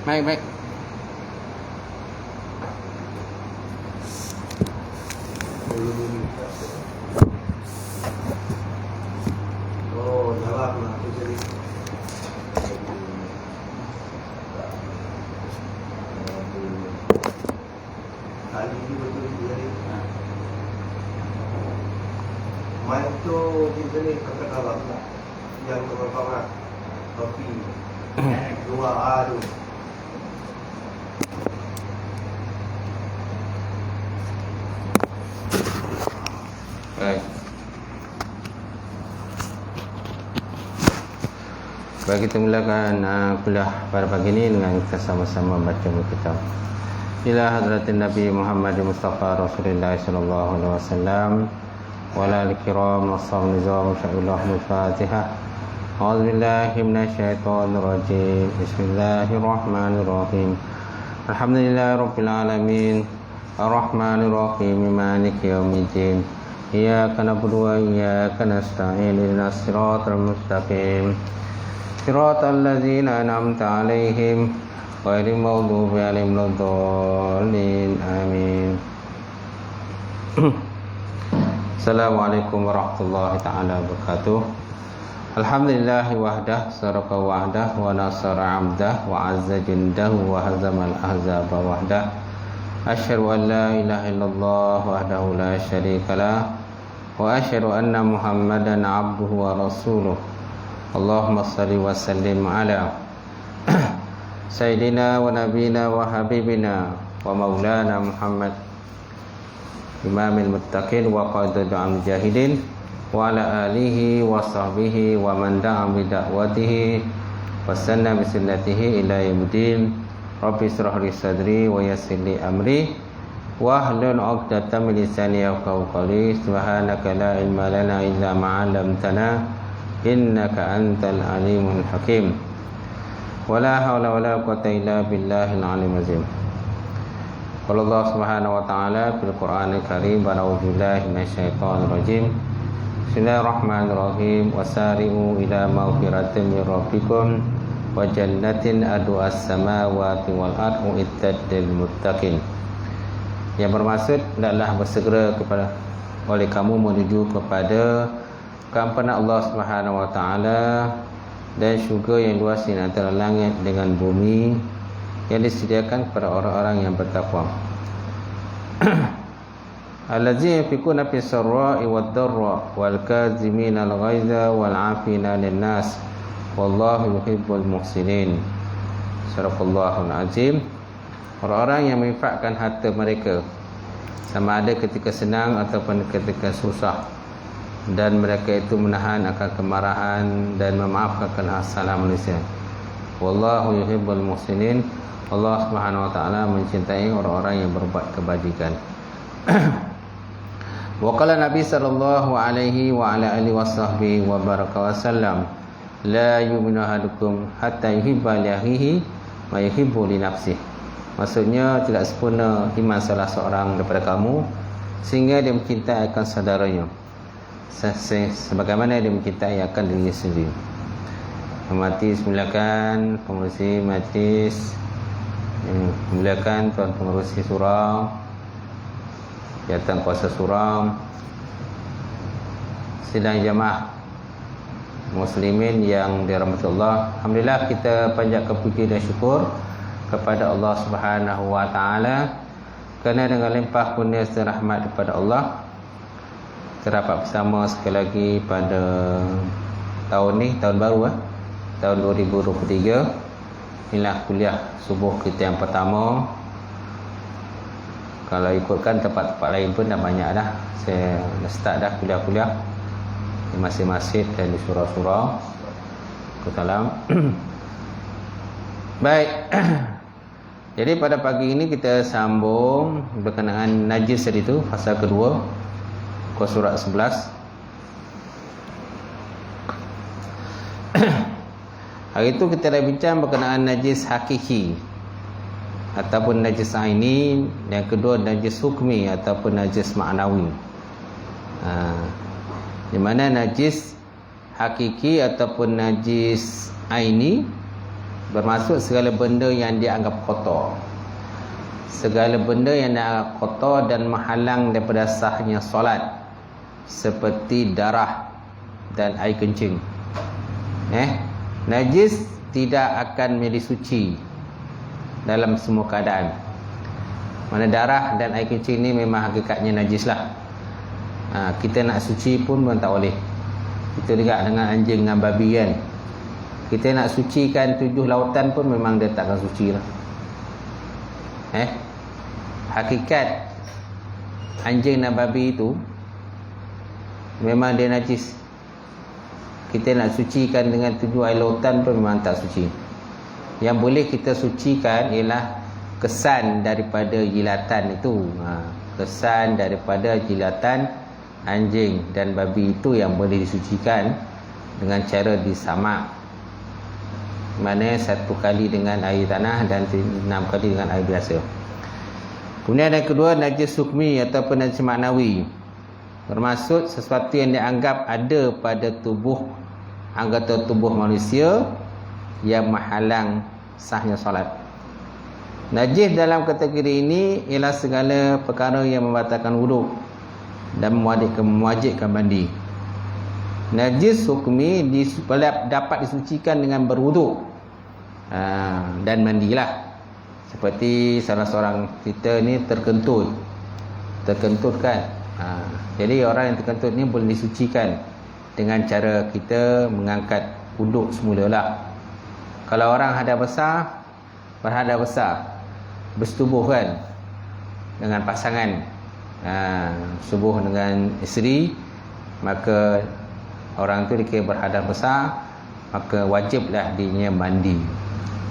Baik, baik. Oh, jawab lah aku jadi. Kali ini betul jadi. Main tu kita ni katakanlah yang terlalu kopi dua adu. Baik. Baik, kita mulakan kuliah pada pagi ini dengan kita sama-sama baca buku kitab. Ila hadratin Nabi Muhammad Mustafa Rasulullah sallallahu alaihi wasallam wa ala al-kiram wassalam nizam sya'ullah al-Fatihah. A'udzu billahi minasyaitonir rajim. Bismillahirrahmanirrahim. Alhamdulillahirabbil alamin. Ar-Rahmanir Rahim. Maliki yaumiddin. Iyyaka na'budu wa iyyaka nasta'in. Ihdinas siratal mustaqim. Siratal ladzina an'amta 'alaihim ghairil maghdubi 'alaihim waladdallin. Amin. Assalamualaikum warahmatullahi taala wabarakatuh. Alhamdulillahi wahdah, saraka wahdah, wa nasara 'abdah, wa 'azza jundahu, wa hazamal ahzaba wahdah. Asyhadu an la ilaha illallah wahdahu la syarikalah, wa asyhadu anna Muhammadan 'abduhu wa rasuluh. Allahumma salli wa sallim ala Sayyidina wa nabina wa habibina wa maulana Muhammad imamil muttaqin wa qadadul mujahidin wa ala alihi wa sahbihi wa man da'a bi da'watihi wa sanna bi sunnatihi ila yaumiddin. Rabbi israh li sadri wa yassir li amri wa hlul 'uqdatam min lisani yafqahu qawli. Subhanaka la ilma lana illa ma 'allamtana innaka antal alimul hakim. Wala haula wala quwwata illa billahil aliyyil azim. Qala Allah Subhanahu wa ta'ala fil Qur'anil Karim, a'udzu billahi minasyaitonir rajim. Bismillahirrahmanirrahim. Wasari'u ila maghfiratin min rabbikum wa jannatin arduhas samawati wal ardu uiddat lil muttaqin. Yang bermaksud adalah bersegera kepada oleh kamu menuju kepada keampunan Allah Subhanahu wa taala dan syurga yang luas di antara langit dengan bumi yang disediakan kepada orang-orang yang bertakwa. Allazina yunfiquna fis sarra'i wad dharra wal kazimina al ghaiza wal 'afina lin nas wallahu yuhibbul muhsinin. Sadaqallahul azim. Orang-orang yang menginfakkan harta mereka sama ada ketika senang ataupun ketika susah, dan mereka itu menahan akan kemarahan dan memaafkan salah manusia. Wallahu yuhibbul muhsinin. Allah Subhanahu wa taala mencintai orang-orang yang berbuat kebajikan. Wa qala Nabi sallallahu alaihi wa ala alihi wasahbihi wa baraka wasallam, la yu'minu ahadukum hatta yuhibba li akhihi ma yuhibbu li nafsihi. Maksudnya tidak sempurna iman salah seorang daripada kamu sehingga dia mencintai akan saudaranya sebagaimana dia mencintai akan dirinya sendiri. Mati silakan pengurusi majlis, silakan tuan pengurusi surau, jawatan kuasa surau, sidang jamaah muslimin yang dirahmati Allah. Alhamdulillah, kita panjatkan puji dan syukur kepada Allah Subhanahu wa taala kerana dengan limpah kurnia dan rahmat daripada Allah terdapat bersama sekali lagi pada tahun ni, tahun baru tahun 2023. Inilah kuliah subuh kita yang pertama. Kalau ikutkan tempat-tempat lain pun dah banyak dah. Saya dah start dah kuliah-kuliah di masing-masing dan di surau-surau. Salam. Baik. Jadi pada pagi ini kita sambung berkenaan najis tadi tu, pasal kedua, surat 11. Hari itu kita dah bincang berkenaan najis hakiki ataupun najis aini, yang kedua najis hukmi ataupun najis maknawi. Di mana najis hakiki ataupun najis aini bermaksud segala benda yang dianggap kotor. Segala benda yang dianggap kotor dan menghalang daripada sahnya solat, seperti darah dan air kencing. Najis tidak akan menjadi suci dalam semua keadaan. Mana darah dan air kencing ni memang hakikatnya najis lah. Kita nak suci pun tak boleh. Kita juga dengan anjing dengan babi kan. Kita nak sucikan 7 lautan pun memang dia takkan suci lah. Hakikat anjing dan babi itu memang dia najis. Kita nak sucikan dengan 7 air lautan pun memang tak suci. Yang boleh kita sucikan ialah kesan daripada jilatan itu. Kesan daripada jilatan anjing dan babi itu yang boleh disucikan dengan cara disamak. Mana 1 kali dengan air tanah dan 6 kali dengan air biasa. Kemudian yang kedua, najis hukmi ataupun najis maknawi. Bermaksud sesuatu yang dianggap ada pada tubuh, anggota tubuh manusia yang menghalang sahnya solat. Najis dalam kategori ini ialah segala perkara yang membatalkan wuduk dan mewajibkan mandi. Najis hukmi dapat disucikan dengan berwuduk dan mandilah. Seperti salah seorang kita ni terkentut kan. Jadi orang yang terkentut ni boleh disucikan dengan cara kita mengangkat wuduk semula lah. Kalau orang berhadap besar, bersetubuh kan dengan pasangan, subuh dengan isteri, maka orang tu dikira berhadap besar, maka wajiblah dia mandi.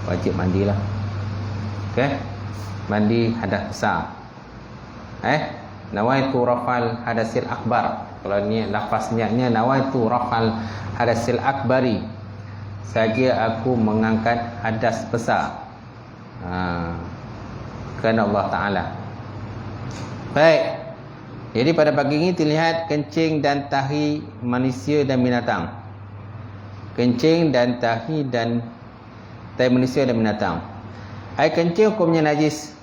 Wajib mandilah. Okey. Mandi hadas besar. Nawaitu rafal hadasil akbar. Kalau ni lafaz niatnya nawaitu rafal hadasil akbari. Saja aku mengangkat hadas besar. Kerana Allah Ta'ala. Baik. Jadi pada pagi ini terlihat kencing dan tahi manusia dan binatang. Kencing dan tahi manusia dan binatang. Air kencing hukumnya najis.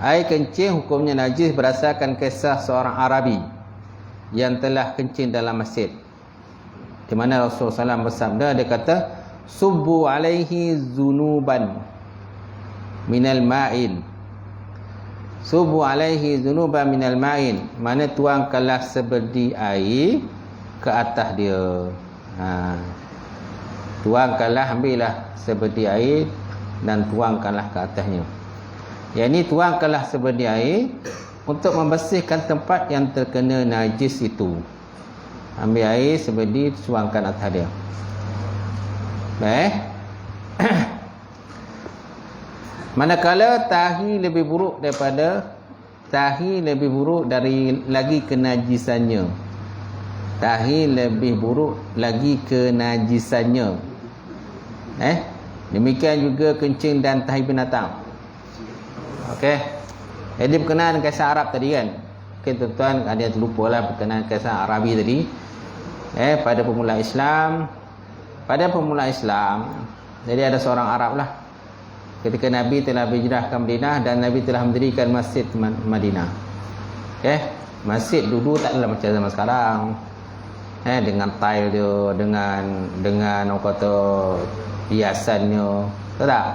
Air kencing hukumnya najis berdasarkan kisah seorang Arabi yang telah kencing dalam masjid. Di mana Rasulullah SAW bersabda, dia kata, subbu alaihi zunuban minal ma'in. Subbu alaihi zunuban minal ma'in. Mana tuangkanlah seberdi air ke atas dia. Tuangkanlah, ambillah seberdi air dan tuangkanlah ke atasnya. Yang ini tuangkanlah seberdi air untuk membersihkan tempat yang terkena najis itu. Ambil air seberdi, tuangkan atas dia. Baik. Manakala tahi lebih buruk dari lagi kenajisannya. Tahi lebih buruk lagi kenajisannya. Demikian juga kencing dan tahi binatang. Okey. Jadi berkenaan dengan kisah Arab tadi kan. Mungkin tuan-tuan ada yang terlupa lah berkenaan kisah Arabi tadi. Pada permulaan Islam, jadi ada seorang Arab lah. Ketika Nabi telah berhijrah ke Madinah dan Nabi telah mendirikan Masjid Madinah. Masjid dulu tak adalah macam zaman sekarang. Dengan tile dia, dengan orang kata hiasannya, tahu tak?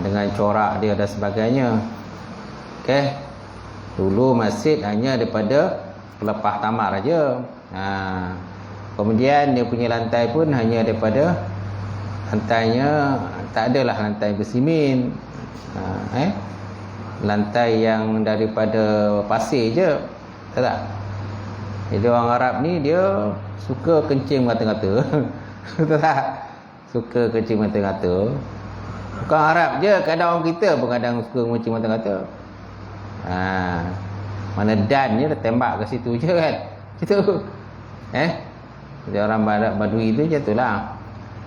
Dengan corak dia dan sebagainya. Dulu masjid hanya daripada pelepah tamar aja. Kemudian dia punya lantai pun hanya daripada lantainya tak adalah lantai bersimen. Lantai yang daripada pasir je. Tahu tak? Jadi orang Arab ni dia suka kencing mata-mata. Betul tak? Suka kencing mata-mata. Bukan Arab je, kadang orang kita pun kadang suka kencing mata-mata. Mana dan je dah tembak ke situ je kan. Gitu. Jadi orang Badui tu je itulah.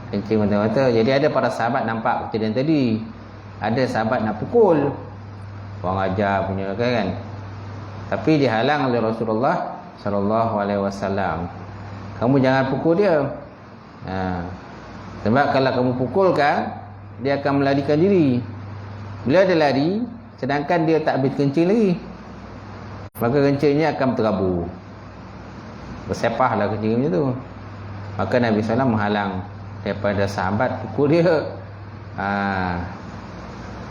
Kencing mata-mata. Jadi ada para sahabat nampak kejadian tadi. Ada sahabat nak pukul. Orang ajar punya kan. Tapi dihalang oleh Rasulullah sallallahu alaihi wasallam. Kamu jangan pukul dia. Sebab kalau kamu pukulkan, dia akan melarikan diri. Bila dia lari, sedangkan dia tak habis kencing lagi, maka kencingnya akan terabur, bersepahlah kencing macam tu. Maka Nabi SAW menghalang daripada sahabat pukul dia.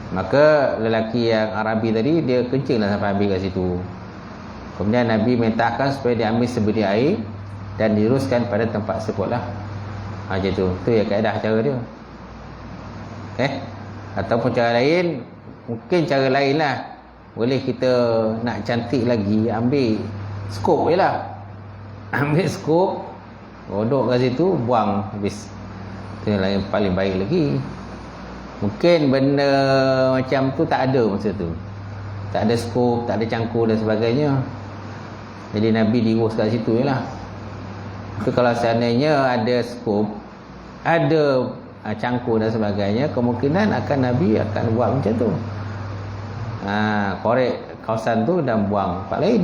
Maka lelaki yang Arabi tadi, dia kencinglah sampai habis kat situ. Kemudian Nabi mentahkan supaya dia ambil sebedi air dan diruskan pada tempat sebutlah. Macam tu. Tu ya kaedah cara dia. Ataupun cara lain, mungkin cara lain lah. Boleh kita nak cantik lagi, ambil skop je lah. Ambil skop, rodok kat situ, buang habis. Itu yang paling baik lagi. Mungkin benda macam tu tak ada masa tu. Tak ada skop, tak ada cangkul dan sebagainya. Jadi Nabi dirus kat situ je lah. Itu kalau seandainya ada skop, ada cangkul dan sebagainya, kemungkinan akan Nabi akan buat macam tu. Korek kawasan tu dan buang tempat lain.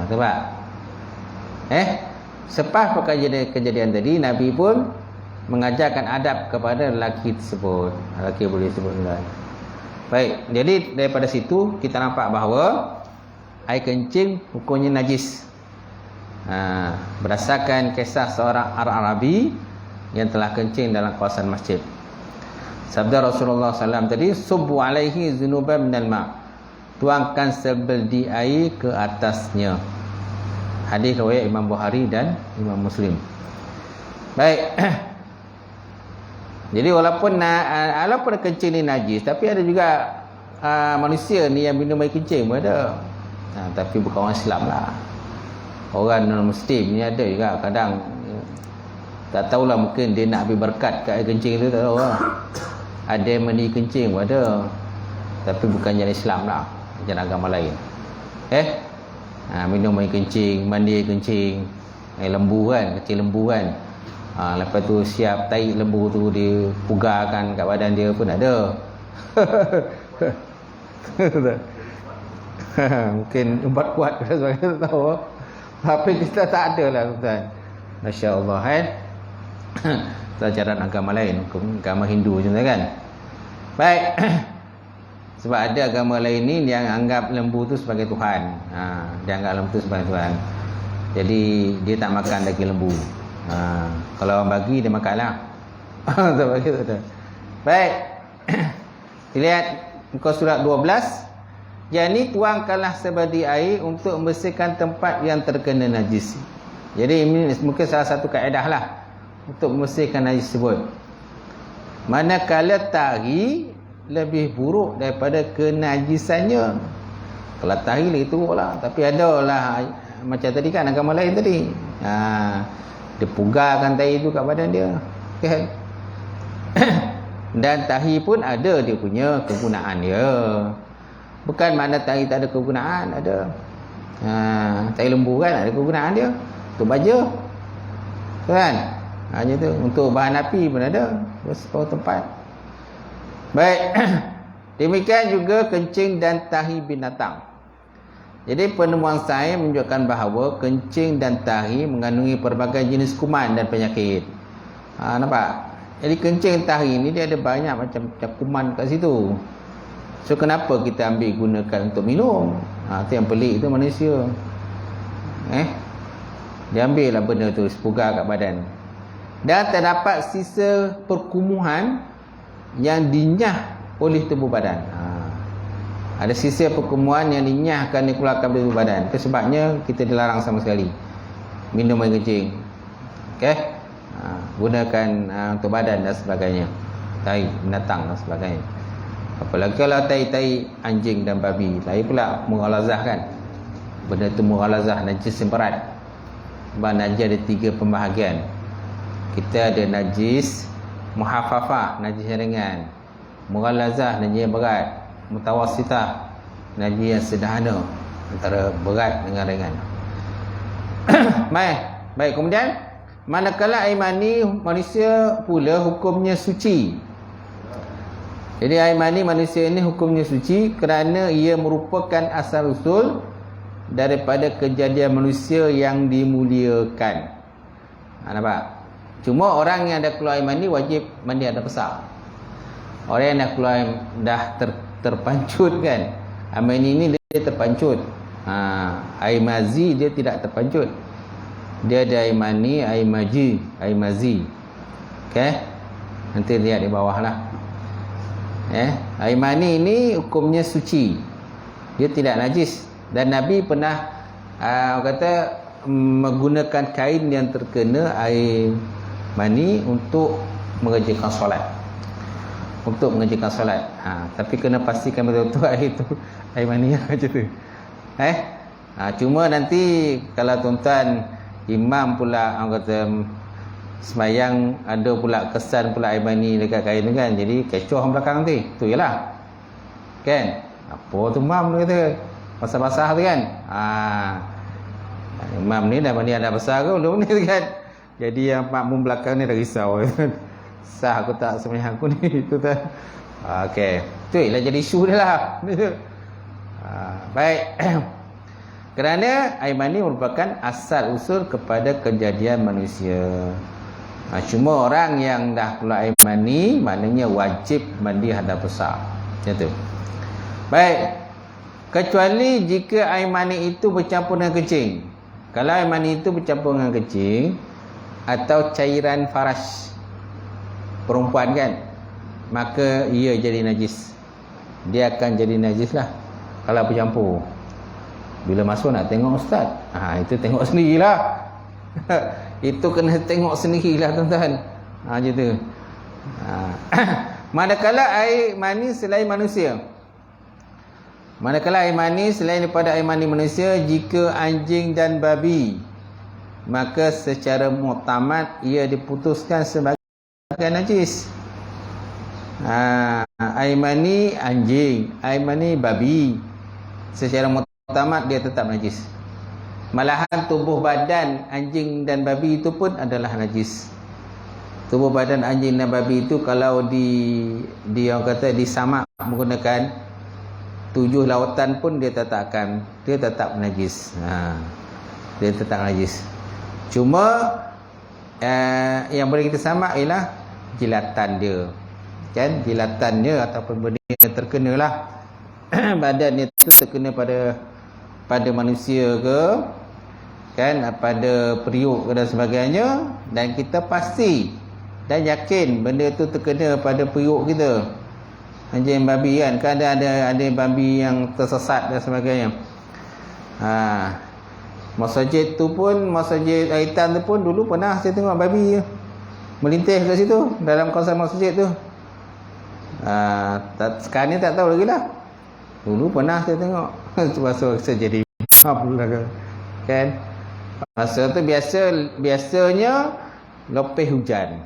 Sebab selepas kejadian tadi, Nabi pun mengajarkan adab kepada lelaki tersebut. Lelaki boleh sebut dengan. Baik, jadi daripada situ kita nampak bahawa air kencing hukumnya najis. Berdasarkan kisah seorang Arabi yang telah kencing dalam kawasan masjid. Sabda Rasulullah SAW tadi, subbu alaihi zunuban minal ma', tuangkan sebeldi air ke atasnya. Hadis riwayat Imam Bukhari dan Imam Muslim. Baik. Jadi walaupun kencing ni najis, tapi ada juga manusia ni yang minum air kencing pun ada. Tapi bukan orang Islam lah. Orang non-Muslim ni ada juga kadang. Tak tahulah, mungkin dia nak ambil berkat kat air kencing tu, tak tahu lah. Ada yang mandi kencing pun ada. Tapi bukan jenis Islam lah, jenis agama lain. Minum air kencing, mandi air kencing, air lembu kan, kecil lembu kan. Lepas tu siap taik lembu tu dipugarkan kat badan dia pun ada. Mungkin ubat kuat ke sebagainya, tak tahu. Tapi kita tak ada lah tuan. Masya-Allah pelajaran agama lain, agama Hindu macam tu kan. Baik. Sebab ada agama lain ni yang anggap lembu tu sebagai Tuhan. Dia anggap lembu tu sebagai Tuhan. Jadi dia tak makan daging lembu. Kalau orang bagi, dia makanlah. Baik. Lihat muka surat 12. Jadi tuangkanlah sebadi air untuk membersihkan tempat yang terkena najis. Jadi ini mungkin salah satu kaedah lah untuk membersihkan najis tersebut. Manakala tahi lebih buruk daripada kenajisannya. Kalau tahi lagi teruk lah. Tapi ada lah macam tadi kan, agama lain tadi. Dia pugarkan tahi tu kat badan dia. Okay. Dan tahi pun ada dia punya kegunaan dia. Bukan mana tahi tak ada kegunaan, ada. Tahi lembu kan ada kegunaan dia. Untuk baja. Kan? Hanya tu. Untuk bahan api pun ada. Beberapa tempat. Baik. Demikian juga kencing dan tahi binatang. Jadi penemuan sains menunjukkan bahawa kencing dan tahi mengandungi pelbagai jenis kuman dan penyakit. Nampak? Jadi kencing tahi ni dia ada banyak macam kuman kat situ. So kenapa kita ambil gunakan untuk minum? Itu yang pelik tu manusia. Dia ambil lah benda tu, sepugar kat badan. Dan terdapat sisa perkumuhan yang dinyah oleh tubuh badan. Ada sisa perkumuhan yang dinyahkan dikeluarkan dari tubuh badan. Itu sebabnya kita dilarang sama sekali minum air kencing. Okey? Gunakan untuk badan dan sebagainya. Tai binatang dan sebagainya. Apalagi kalau tai-tai anjing dan babi. Tai pula mughalazah kan. Benda tu mughalazah, najis yang berat. Sebab najis ada 3 pembahagian. Kita ada najis muhaffafah, najis yang ringan. Mughalazah, najis yang berat. Mutawassitah, najis yang sederhana, antara berat dengan ringan. Baik, kemudian manakala air mani manusia pula hukumnya suci. Jadi air mani manusia ini hukumnya suci kerana ia merupakan asal usul daripada kejadian manusia yang dimuliakan. Nampak? Cuma orang yang dah keluar air mani wajib mandi hadas besar. Orang yang dah keluar terpancut kan, air mani ni dia terpancut. Air mazi dia tidak terpancut. Dia ada air mani, air mazi. Okey. Nanti lihat di bawah lah. Air mani ni hukumnya suci. Dia tidak najis. Dan Nabi pernah kata menggunakan kain yang terkena air mani untuk mengerjakan solat. Tapi kena pastikan betul-betul air tu air mani macam tu. Cuma nanti kalau tuan-tuan imam pula orang kata semayang ada pula kesan pula air mani dekat kain tu kan, jadi kecoh belakang tu. Tu jelah. Kan? Apa tu mam tu kata? Basah-basah tu kan? Imam ni dah mandi ada besar ke belum ni kan? Jadi yang makmum belakang ni dah risau. Sah aku tak semayang aku ni tu kan. Okey. Tu ialah jadi isu dia lah. Baik. Kerana air mani merupakan asal usul kepada kejadian manusia. Cuma orang yang dah keluar air mani maknanya wajib mandi hadas besar. Macam tu. Baik. Kecuali jika air mani itu bercampur dengan kencing. Kalau air mani itu bercampur dengan kencing atau cairan faras perempuan kan, maka ia jadi najis. Dia akan jadi najis lah kalau bercampur. Bila masuk nak tengok ustaz, itu tengok sendirilah. Itu kena tengok sendirilah tuan-tuan. Macam tu. Manakala air mani selain daripada air mani manusia, jika anjing dan babi, maka secara muktamad ia diputuskan sebagai najis. Air mani anjing, air mani babi, secara muktamad dia tetap najis. Malahan tubuh badan anjing dan babi itu pun adalah najis. Tubuh badan anjing dan babi itu kalau orang kata disamak menggunakan 7 lautan pun dia tetap najis. Dia tetap najis. Cuma yang boleh kita samak ialah jilatan dia. Kan? Jilatan dia ataupun benda yang terkena lah. Badan dia tu terkena pada manusia ke, kan, pada periuk ke dan sebagainya, dan kita pasti dan yakin benda tu terkena pada periuk kita. Anjing babi kan ada babi yang tersesat dan sebagainya. Masjid Aitan tu pun dulu pernah saya tengok babi melintih kat situ dalam kawasan masjid tu. Sekarang ni tak tahu lagi lah. Dulu pernah saya tengok. Masa saya jadi pula kan. Masa tu biasanya lepih hujan.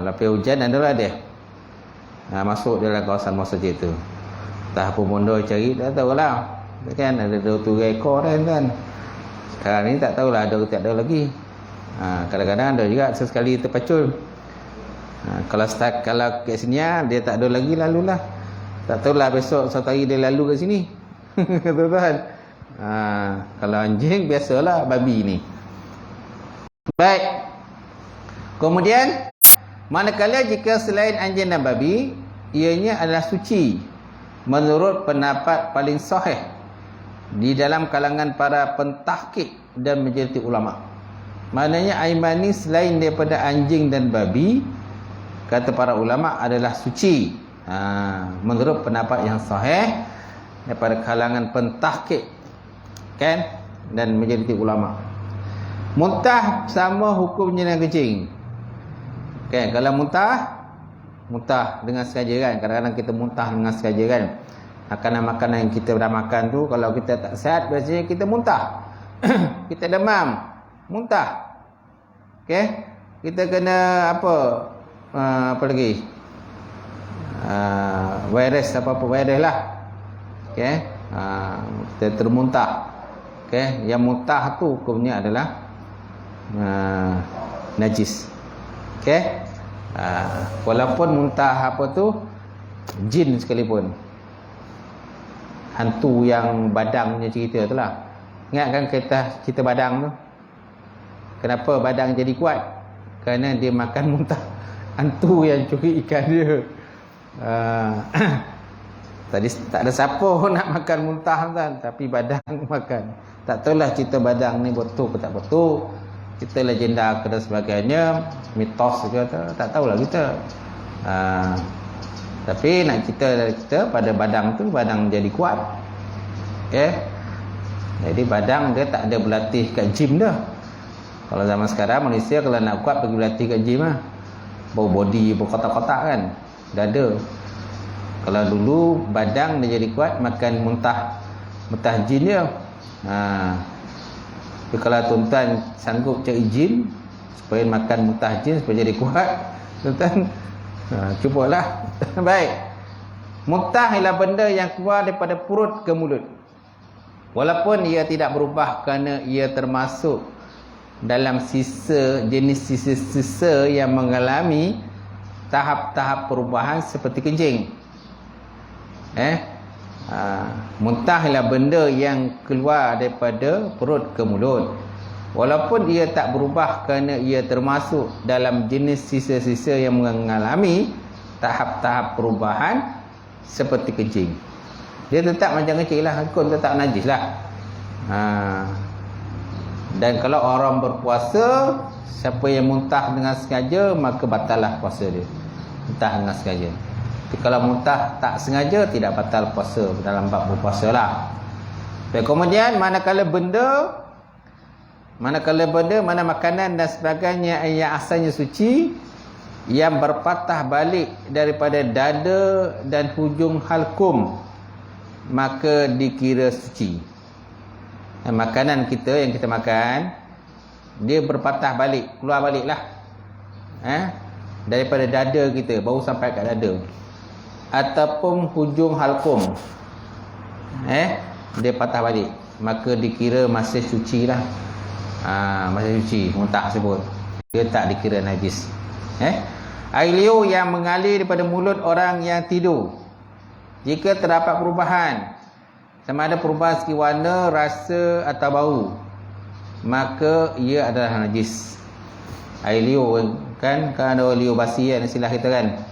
Lepih hujan adalah dia masuk dalam kawasan masjid tu. Entah apa benda cari tak tahulah. Kan ada 2-3 ekor kan. Sekarang ni tak tahulah ada ke tak ada lagi. Kadang-kadang ada juga sesekali terpacul. Kalau kat sini dia tak ada lagi, lalulah. Tak tahulah besok satu hari dia lalu kat sini. Tuan-tuan. Kalau anjing biasalah, babi ni. Baik. Kemudian manakala jika selain anjing dan babi ianya adalah suci menurut pendapat paling sahih di dalam kalangan para pentahqiq dan majoriti ulama. Maknanya air mani selain daripada anjing dan babi, kata para ulama, adalah suci menurut pendapat yang sahih daripada kalangan pentahqiq, kan, dan majoriti ulama. Muntah sama hukumnya dengan kencing. Kan, kalau muntah dengan sengaja kan. Kadang-kadang kita muntah dengan sengaja kan. Makanan-makanan yang kita dah makan tu, kalau kita tak sihat, biasanya kita muntah. Kita demam, muntah. Okay? Kita kena apa lagi? Virus, apa-apa virus lah. Okay? Kita termuntah. Okay? Yang muntah tu hukumnya adalah najis. Okay? Walaupun muntah apa tu jin sekalipun, hantu yang badang punya cerita tu lah. Ingat kan kita badang tu, kenapa badang jadi kuat? kerana dia makan muntah hantu yang curi ikan dia. Tadi tak ada siapa nak makan muntah kan, tapi badang makan. Tak tahulah cerita badang ni betul ke tak betul. Kita legenda ke dan sebagainya, mitos ke tak tahulah kita. Tapi nak kita pada badang tu, badang jadi kuat. Okey. Jadi badang dia tak ada berlatih kat gym dah. Kalau zaman sekarang Malaysia kalau nak kuat pergi berlatih kat gym lah. Bau body berkotak-kotak kan. Dada. Kalau dulu badang dia jadi kuat makan muntah jin dia. Tapi kalau tuan-tuan sanggup cari jin supaya makan muntah jin supaya jadi kuat, tuan-tuan cubalah. Baik. Muntah ialah benda yang keluar daripada perut ke mulut. Walaupun ia tidak berubah kerana ia termasuk dalam jenis sisa-sisa yang mengalami tahap-tahap perubahan seperti kencing. Muntah ialah benda yang keluar daripada perut ke mulut. Walaupun ia tak berubah kerana ia termasuk dalam jenis sisa-sisa yang mengalami tahap-tahap perubahan seperti kencing. Dia tetap macam kecil lah, hukum tetap najis lah. Dan kalau orang berpuasa, siapa yang muntah dengan sengaja, maka batallah puasa dia. Muntah dengan sengaja. Tapi kalau muntah tak sengaja, tidak batal puasa dalam bab berpuasa lah. Dan kemudian manakala benda, mana makanan dan sebagainya yang asalnya suci, yang berpatah balik daripada dada dan hujung halkum, maka dikira suci. Makanan kita yang kita makan, dia berpatah balik, keluar balik lah, daripada dada kita, baru sampai kat dada, ataupun hujung halkum, dia patah balik, maka dikira masih suci lah. Masih suci, muntah sebut, dia tak dikira najis. Air liur yang mengalir daripada mulut orang yang tidur, jika terdapat perubahan, sama ada perubahan segi warna, rasa atau bau, maka ia adalah najis. Air liur kan ada liur basi kan, istilah kita kan.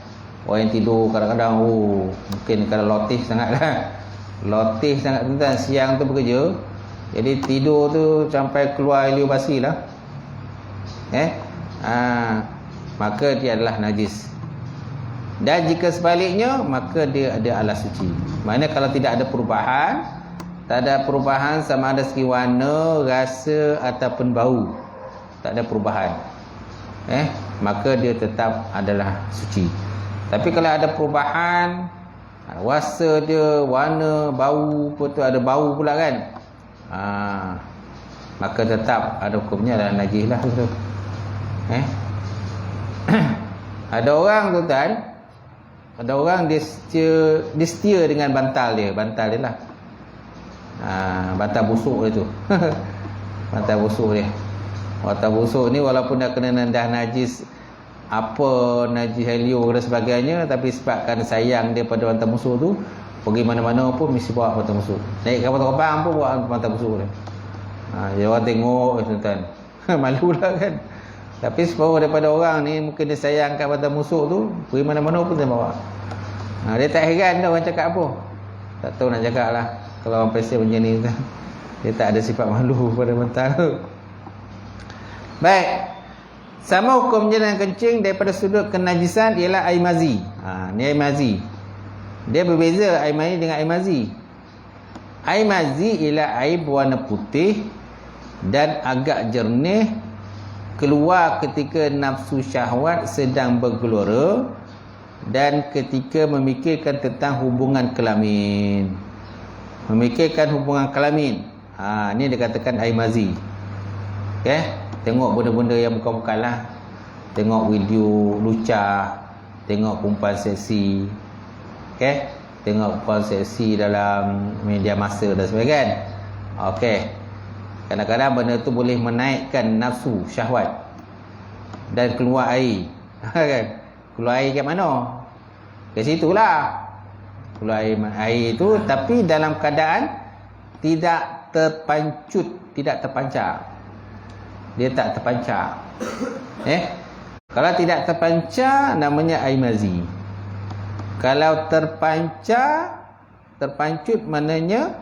Orang yang tidur kadang-kadang mungkin kalau lotih sangat lah. Lotih sangat tuan-tuan, siang tu bekerja, jadi tidur tu sampai keluar air liur basi lah. Maka dia adalah najis. Dan jika sebaliknya, maka dia ada alas suci. Maknanya kalau tidak ada perubahan, tak ada perubahan sama ada segi warna, rasa ataupun bau, tak ada perubahan, maka dia tetap adalah suci. Tapi kalau ada perubahan, rasa dia, warna, bau, apa tu, ada bau pula kan, maka tetap ada hukumnya adalah najis lah. Ada orang tuan-tuan, ada orang dia setia dengan bantal dia lah. Bantal busuk dia tu. Bantal busuk dia. Bantal busuk ni walaupun dah kena dah najis, apa najis air liur dan sebagainya, tapi sebabkan sayang dia pada bantal busuk tu, pergi mana-mana pun mesti bawa bantal busuk. Naik kapal terbang pun bawa bantal busuk dia. Dia orang tengok tuan-tuan. Malu lah kan. Tapi separuh daripada orang ni mungkin dia sayang kat bantal busuk tu, pergi mana-mana pun dia bawa. Dia tak heran dah orang cakap apa. Tak tahu nak cakap lah. Kalau orang Persia macam ni, dia tak ada sifat malu pada bantal tu. Baik. Sama hukumnya dengan kencing daripada sudut kenajisan ialah air mazi. Ni air mazi. Dia berbeza air mani dengan air mazi. Air mazi ialah air berwarna putih dan agak jernih, keluar ketika nafsu syahwat sedang bergelora dan ketika memikirkan tentang hubungan kelamin. Memikirkan hubungan kelamin. Ni dikatakan air mazi. Tengok benda-benda yang bukan-bukan lah. Tengok video lucah, tengok perempuan seksi, tengok perempuan seksi dalam media masa dan sebagainya. Kadang-kadang benda tu boleh menaikkan nafsu syahwat dan keluar air. Keluar air kat mana? Ke situ lah. Keluar air tu, tapi dalam keadaan tidak terpancut, tidak terpancar. Dia tak terpancar. Kalau tidak terpancar namanya air mazi. Kalau terpancut maknanya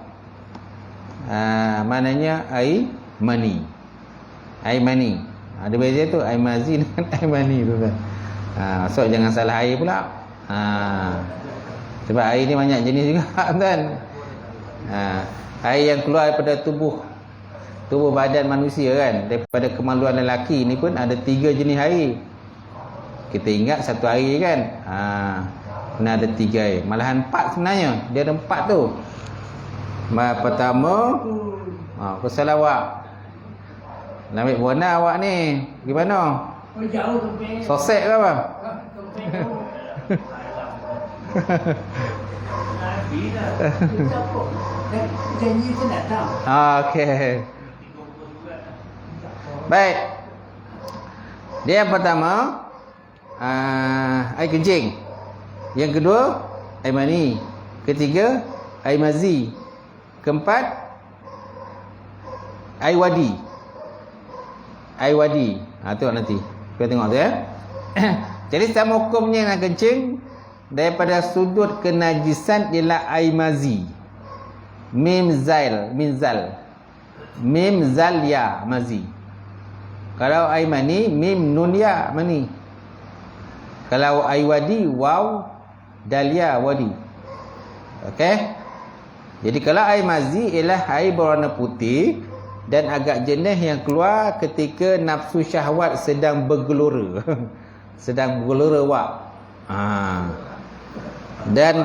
air mani. Air mani. Ada beza tu air mazi dengan air mani tu kan. So jangan salah air pula. Sebab air ni banyak jenis juga kan. Air yang keluar daripada tubuh badan manusia kan, daripada kemaluan lelaki ni pun ada 3 jenis air. Kita ingat satu air kan. Kena ada 3 air. Malahan 4 sebenarnya. Dia ada 4 tu. Pertama, pasal awak nak ambil buana awak ni gimana? Jauh sampai. Sosek ke apa? Janji tu nak tahu. Okey. Baik. Dia yang pertama air kencing. Yang kedua air mani. Ketiga air mazi. Keempat air wadi. Air wadi. Tu nanti kita tengok tu ya. Jadi sama hukumnya nak kencing daripada sudut kenajisan ialah air mazi. Mim zal ya mazi. Kalau air mani mim nun ya mani. Kalau air wadi waw dal ya wadi. Okey. Jadi kalau air mazi ialah air berwarna putih dan agak jenis yang keluar ketika nafsu syahwat sedang bergelora. Sedang bergelora wak. Dan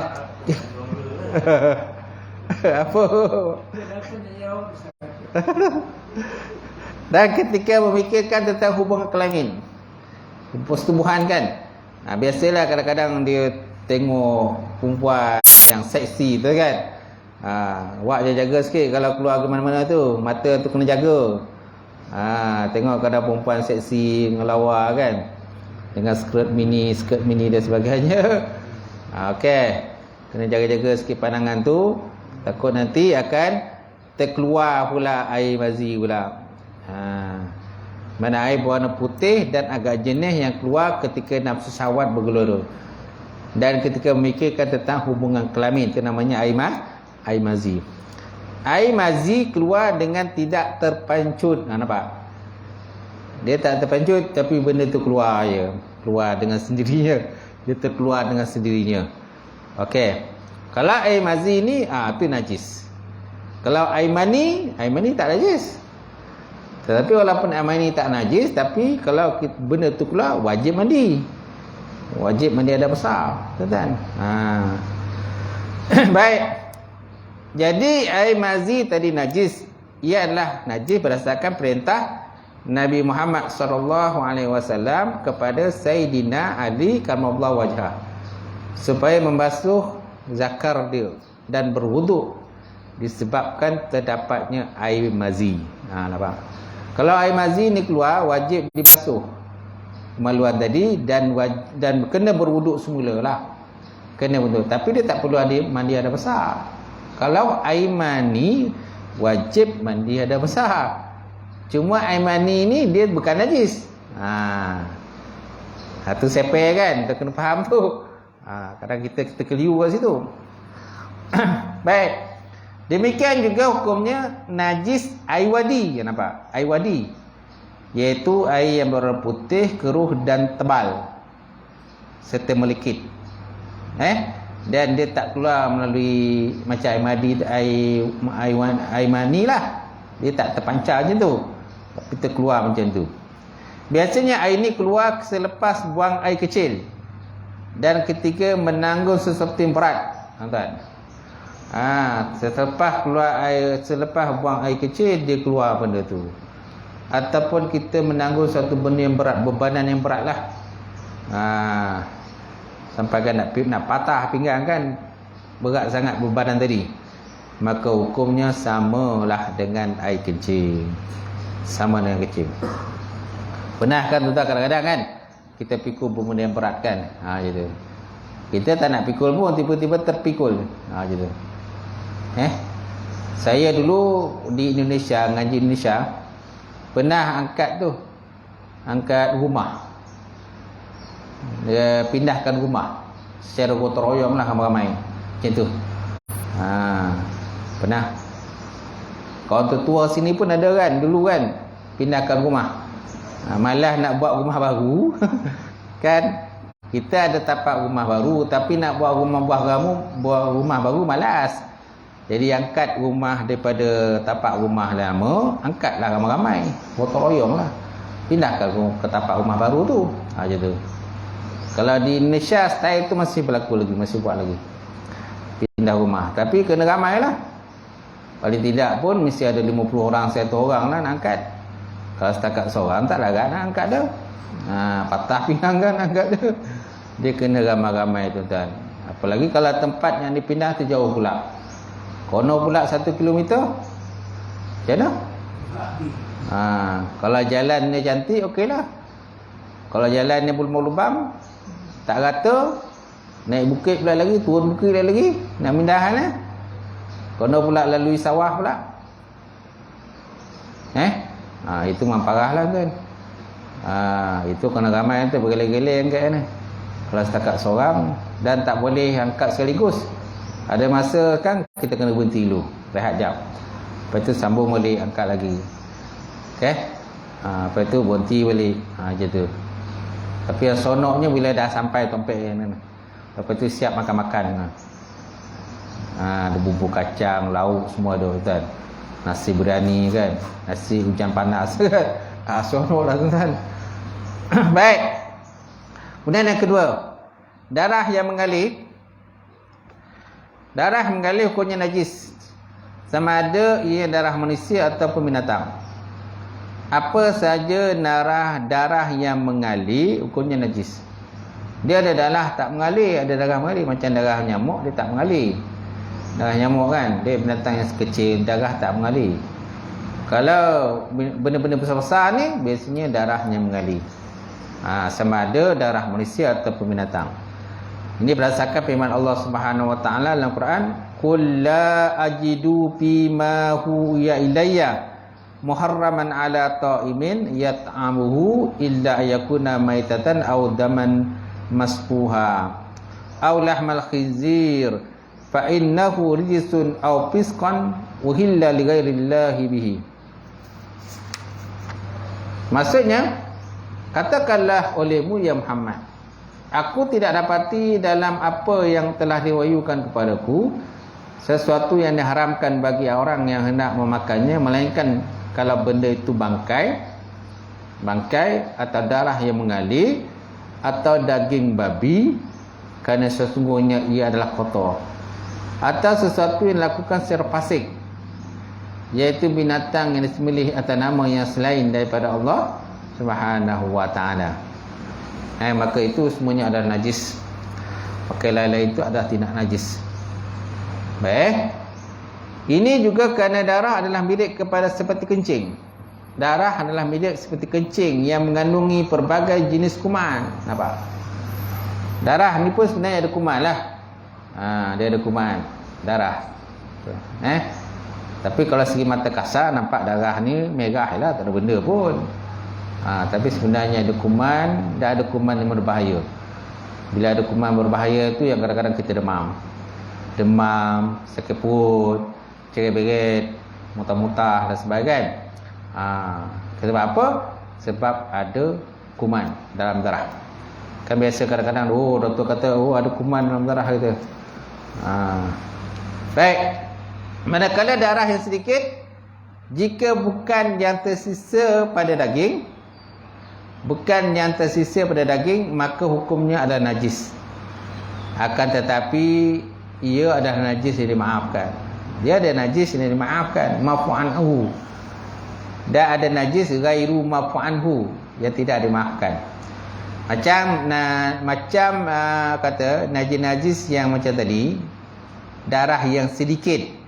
apa? Dan ketika memikirkan tentang hubungan kelamin, persetubuhan kan. Biasalah kadang-kadang dia tengok perempuan yang seksi tu kan. Wak dia jaga sikit kalau keluar ke mana-mana tu, mata tu kena jaga. Tengok kadang perempuan seksi ngelawa kan, dengan skirt mini dan sebagainya. Okey, kena jaga-jaga sikit pandangan tu, takut nanti akan terkeluar pula air mazi pula. Mana air berwarna putih dan agak jenis yang keluar ketika nafsu syahwat bergelora dan ketika memikirkan tentang hubungan kelamin, itu namanya air mazi. Air mazi keluar dengan tidak terpancut. Nampak? Dia tak terpancut tapi benda tu keluar je. Keluar dengan sendirinya. Dia terkeluar dengan sendirinya. Okey. Kalau air mazi ni tu najis. Kalau air mani tak najis. Tetapi walaupun air mani tak najis, tapi kalau benda tu keluar wajib mandi. Wajib mandi ada besar. Tuan-tuan. Baik. Jadi air mazi tadi najis. Ia adalah najis berdasarkan perintah Nabi Muhammad SAW kepada Sayyidina Ali karramallahu wajhah, supaya membasuh zakar dia dan berwuduk disebabkan terdapatnya air mazi. Nampak? Kalau air mazi ni keluar, wajib dibasuh kemaluan tadi dan kena berwuduk semula lah. Kena wuduk. Tapi dia tak perlu mandi ada besar. Kalau air mani wajib mandi ada besar. Cuma air mani ni dia bukan najis. Tu sepel kan, kita kena faham tu. Kadang kita keliru kat situ. Baik. Demikian juga hukumnya najis air wadi. Nampak? Air wadi, iaitu air yang berwarna putih, keruh dan tebal serta melikit. Dan dia tak keluar melalui macam air mani lah. Dia tak terpancar macam tu, tapi terkeluar macam tu. Biasanya air ni keluar selepas buang air kecil dan ketika menanggung sesuatu yang berat. Tuan-tuan. Selepas buang air kecil, dia keluar benda tu. Ataupun kita menanggung suatu benda yang berat, bebanan yang berat lah. Sampai kan nak patah pinggang kan, berat sangat bebanan tadi, maka hukumnya samalah dengan air kencing. Sama dengan kencing. Pernah kan tuan-tuan kadang-kadang kan kita pikul benda yang berat kan, gitu. Kita tak nak pikul pun tiba-tiba terpikul, gitu. Saya dulu di Indonesia, ngaji Indonesia, pernah angkat rumah. dia pindahkan rumah secara gotong royong lah, ramai-ramai macam tu. Pernah kawan tua sini pun ada kan, dulu kan pindahkan rumah. Malah nak buat rumah baru kan, kita ada tapak rumah baru, tapi nak buat rumah baru malas. Jadi angkat rumah daripada tapak rumah lama, angkatlah ramai-ramai, gotong royong lah, pindahkan ke tapak rumah baru tu. Macam tu. Kalau di Indonesia style tu masih berlaku lagi, masih buat lagi, pindah rumah. Tapi kena ramai lah, paling tidak pun mesti ada 50 orang, 100 orang lah nak angkat. Kalau setakat seorang tak larat nak angkat dah. Patah pinggang kan angkat dia. Dia kena ramai-ramai tuan-tuan. Apalagi kalau tempat yang dipindah tu jauh pula. Kono pula 1 kilometer. Macam mana? Kalau jalan dia cantik, okeylah. Kalau jalan dia berlubang-lubang, tak rata, naik bukit pula lagi, turun bukit pula lagi, nak pindahan lah. Kono pula lalui sawah pula. Itu memang parah lah kan. Itu kena ramai tu, bergeleng-geleng angkat ni. Kalau setakat seorang, dan tak boleh angkat sekaligus. Ada masa kan kita kena berhenti dulu, rehat jap. Lepas tu sambung balik, angkat lagi. Okay? Lepas tu berhenti balik. Macam tu. Tapi yang sonoknya bila dah sampai tempat ni. Lepas tu siap makan-makan. Ada bumbu kacang, lauk semua ada tuan. Nasi biryani kan, nasi hujan panas kan. Sonok lah tuan. Baik. Kemudian yang kedua, darah yang mengalir. Darah mengalir hukumnya najis, sama ada ia darah manusia ataupun binatang. Apa saja darah yang mengalir hukumnya najis. Dia ada darah tak mengalir, ada darah mengalir. Macam darah nyamuk, dia tak mengalir. Darah nyamuk kan, dia binatang yang sekecil, darah tak mengalir. Kalau benda-benda besar-besar ni, biasanya darahnya mengalir. Sama ada darah manusia ataupun binatang. Ini berdasarkan firman Allah Subhanahu wa taala dalam Quran, "Qul la ajidu fi ma huwa ilayya muharraman ala ta'imin yat'amuhu illa yakuna maitatan aw daman masfuha aw lahmal khinzir fa innahu rijsun aw fisqan uhilla li ghairillahi bihi." Maksudnya, katakanlah olehmu ya Muhammad, aku tidak dapati dalam apa yang telah diwahyukan kepadaku sesuatu yang diharamkan bagi orang yang hendak memakannya, melainkan kalau benda itu bangkai atau darah yang mengalir atau daging babi, kerana sesungguhnya ia adalah kotor, atau sesuatu yang dilakukan secara fasik, iaitu binatang yang disembelih atas nama yang selain daripada Allah Subhanahu wa ta'ala. Maka itu semuanya adalah najis. Pakai lain-lain itu adalah tidak najis. Baik. Ini juga kerana darah adalah mirip kepada seperti kencing. Darah adalah mirip seperti kencing yang mengandungi pelbagai jenis kuman. Nampak? Darah ni pun sebenarnya ada kuman lah. Dia ada kuman darah. Tapi kalau segi mata kasar, nampak darah ni merah lah, tak ada benda pun. Tapi sebenarnya ada kuman, dah ada kuman yang berbahaya. Bila ada kuman berbahaya tu yang kadang-kadang kita demam, sakit perut, cerai-berat, muntah-muntah dan sebagainya. Sebab apa? Sebab ada kuman dalam darah. Kan biasa kadang-kadang doktor kata ada kuman dalam darah kita. Baik. Manakala darah yang sedikit, jika bukan yang tersisa pada daging, maka hukumnya adalah najis. Akan tetapi ia adalah najis yang dimaafkan. Dia ada najis yang dimaafkan, mafu'anhu. Dan ada najis ghairu mafu'anhu, yang tidak dimaafkan. Macam kata najis-najis yang macam tadi, darah yang sedikit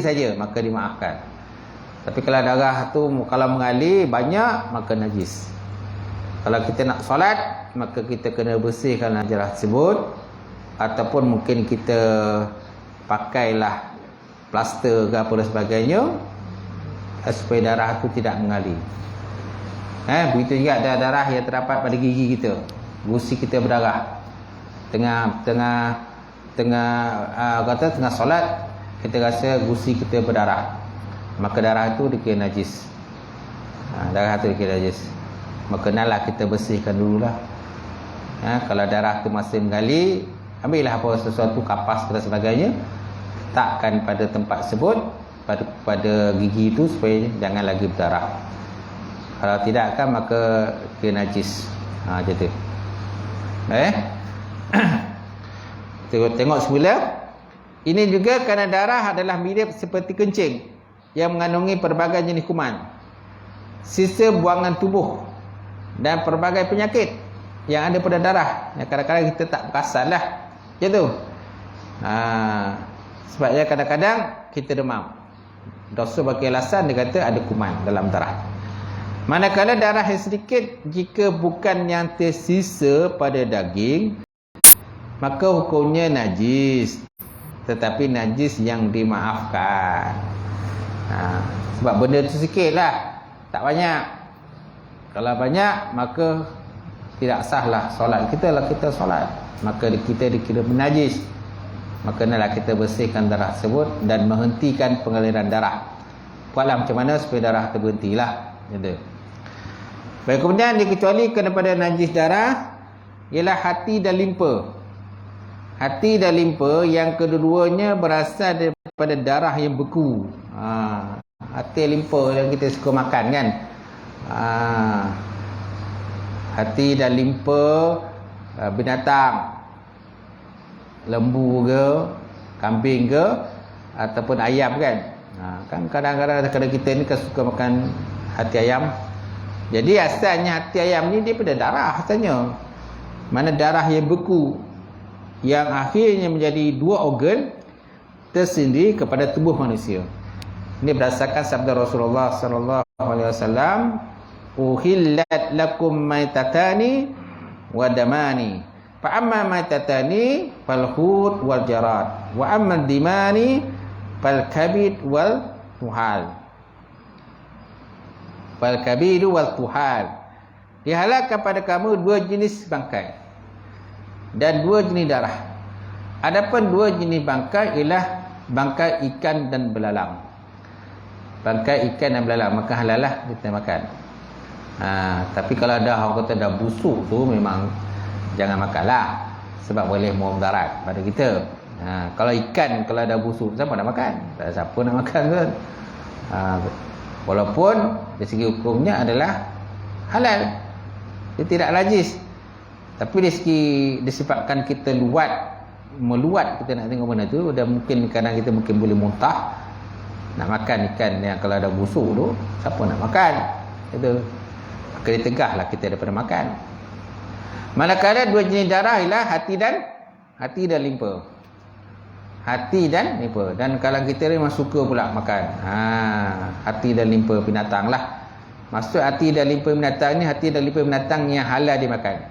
saja maka dimaafkan. Tapi kalau darah tu kalau mengalir banyak, maka najis. Kalau kita nak solat, maka kita kena bersihkan darah tersebut, ataupun mungkin kita pakailah plaster ke apa dan sebagainya supaya darah tu tidak mengalir. Begitu juga ada darah yang terdapat pada gigi kita. Gusi kita berdarah. Tengah solat, kita rasa gusi kita berdarah. Maka darah itu dikira najis. Darah itu dikira najis. Maka kenalah kita bersihkan dululah. Kalau darah itu masih mengalir, ambillah apa sesuatu, kapas dan sebagainya, letakkan pada tempat tersebut, pada gigi itu, supaya jangan lagi berdarah. Kalau tidak kan maka kena najis. Macam tu. Tengok semula. Ini juga kerana darah adalah mirip seperti kencing yang mengandungi pelbagai jenis kuman, sisa buangan tubuh dan pelbagai penyakit yang ada pada darah. Yang kadang-kadang kita tak perasan lah. Macam tu. Sebabnya kadang-kadang kita demam. Doktor bagi alasan, dia kata ada kuman dalam darah. Manakala darah yang sedikit, jika bukan yang tersisa pada daging, maka hukumnya najis, tetapi najis yang dimaafkan. Sebab benda tu sikit lah, tak banyak. Kalau banyak, maka tidak sahlah solat kita. Lah kita solat, maka kita dikira najis. Maka nalah kita bersihkan darah tersebut dan menghentikan pengaliran darah. Buatlah macam mana supaya darah terberhentilah. Gitu. Baik, kemudian dikecualikan daripada najis darah ialah hati dan limpa. Hati dan limpa yang kedua-duanya berasal daripada darah yang beku. Hati limpa yang kita suka makan kan. Hati dan limpa binatang, lembu ke, kambing ke, ataupun ayam kan. Kan kadang-kadang kita ni kan suka makan hati ayam. Jadi asalnya hati ayam ni daripada darah asalnya. Mana darah yang beku, yang akhirnya menjadi dua organ tersendiri kepada tubuh manusia. Ini berdasarkan sabda Rasulullah sallallahu alaihi wasallam, "Uhillat lakum maitatani wa damani. Fa amma maitatani fal hut wal jarad, wa amma dimani fal kabid wal tuhal." Fal kabid wal tuhal. Dihalalkan pada kamu dua jenis bangkai dan dua jenis darah. Adapun dua jenis bangkai ialah bangkai ikan dan belalang. Bangkai ikan dan belalang, maka halal lah kita makan. Tapi kalau ada orang kata dah busuk tu, memang jangan makanlah, sebab boleh mudarat pada kita. Kalau ikan, kalau dah busuk, siapa nak makan? Tak ada siapa nak makan kan. Walaupun dari segi hukumnya adalah halal, dia tidak najis. Tapi dari segi disebabkan kita meluat, kita nak tengok benda tu, dan mungkin kadang kita mungkin boleh muntah, nak makan ikan yang kalau dah busuk tu, siapa nak makan? Itu maka ditegahlah kita daripada makan. Manakala dua jenis darah ialah hati dan limpa. Hati dan limpa. Dan kalau kita memang suka pula makan, hati dan limpa binatang lah. Maksud hati dan limpa binatang ni, hati dan limpa binatang yang halal dimakan.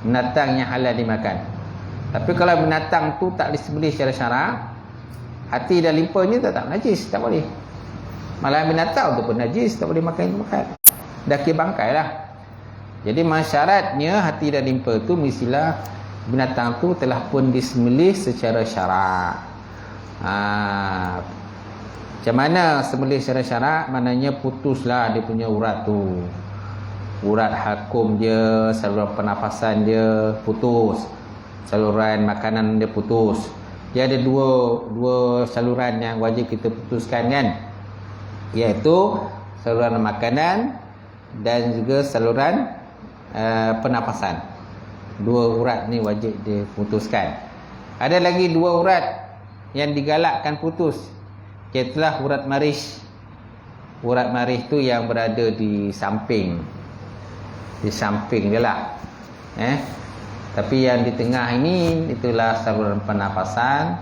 Binatang yang halal dimakan. Tapi kalau binatang tu tak disembelih secara syarak, hati dan limpanya tak najis, tak boleh. Malah binatang tu pun najis, tak boleh makan. Dah kira bangkai lah. Jadi syaratnya hati dan limpa tu mestilah binatang tu telah pun disembelih secara syarak. Macam mana sembelih secara syarak? Maknanya putuslah dia punya urat tu. Urat hakum dia, saluran pernafasan dia putus, saluran makanan dia putus. Dia ada dua saluran yang wajib kita putuskan kan, iaitu saluran makanan dan juga saluran pernafasan. Dua urat ni wajib diputuskan. Ada lagi dua urat yang digalakkan putus, iaitulah urat maris. Urat maris tu yang berada di samping dia lah. Tapi yang di tengah ini itulah saluran pernafasan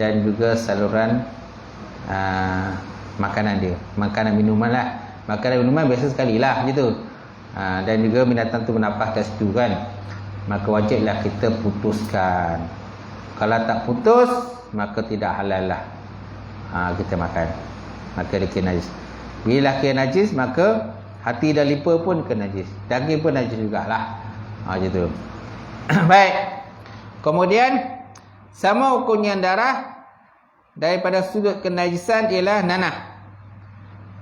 dan juga saluran makanan dia, makanan minuman lah. Makanan minuman biasa sekali lah gitu. Dan juga binatang tu bernafas kat situ kan, maka wajiblah kita putuskan. Kalau tak putus, maka tidak halal lah kita makan, maka dia kira najis. Bila kira najis, maka Hati dan lipa pun kena najis. Daging pun najis jugalah. Macam tu. Baik. Kemudian sama hukumnya darah daripada sudut kenajisan ialah nanah.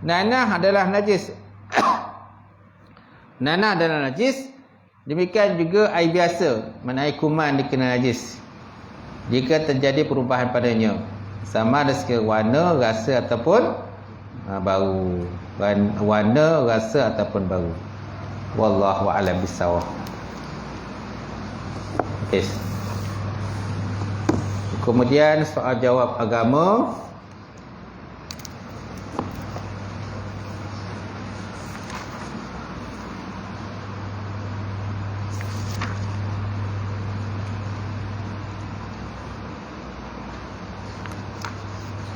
Nanah adalah najis. Nanah adalah najis. Demikian juga air biasa, mana air kuman dikena najis jika terjadi perubahan padanya, sama ada sekira warna, rasa ataupun bau. Warna, rasa ataupun bau. Wallahu a'lam bissawab. Okey. Kemudian soal jawab agama.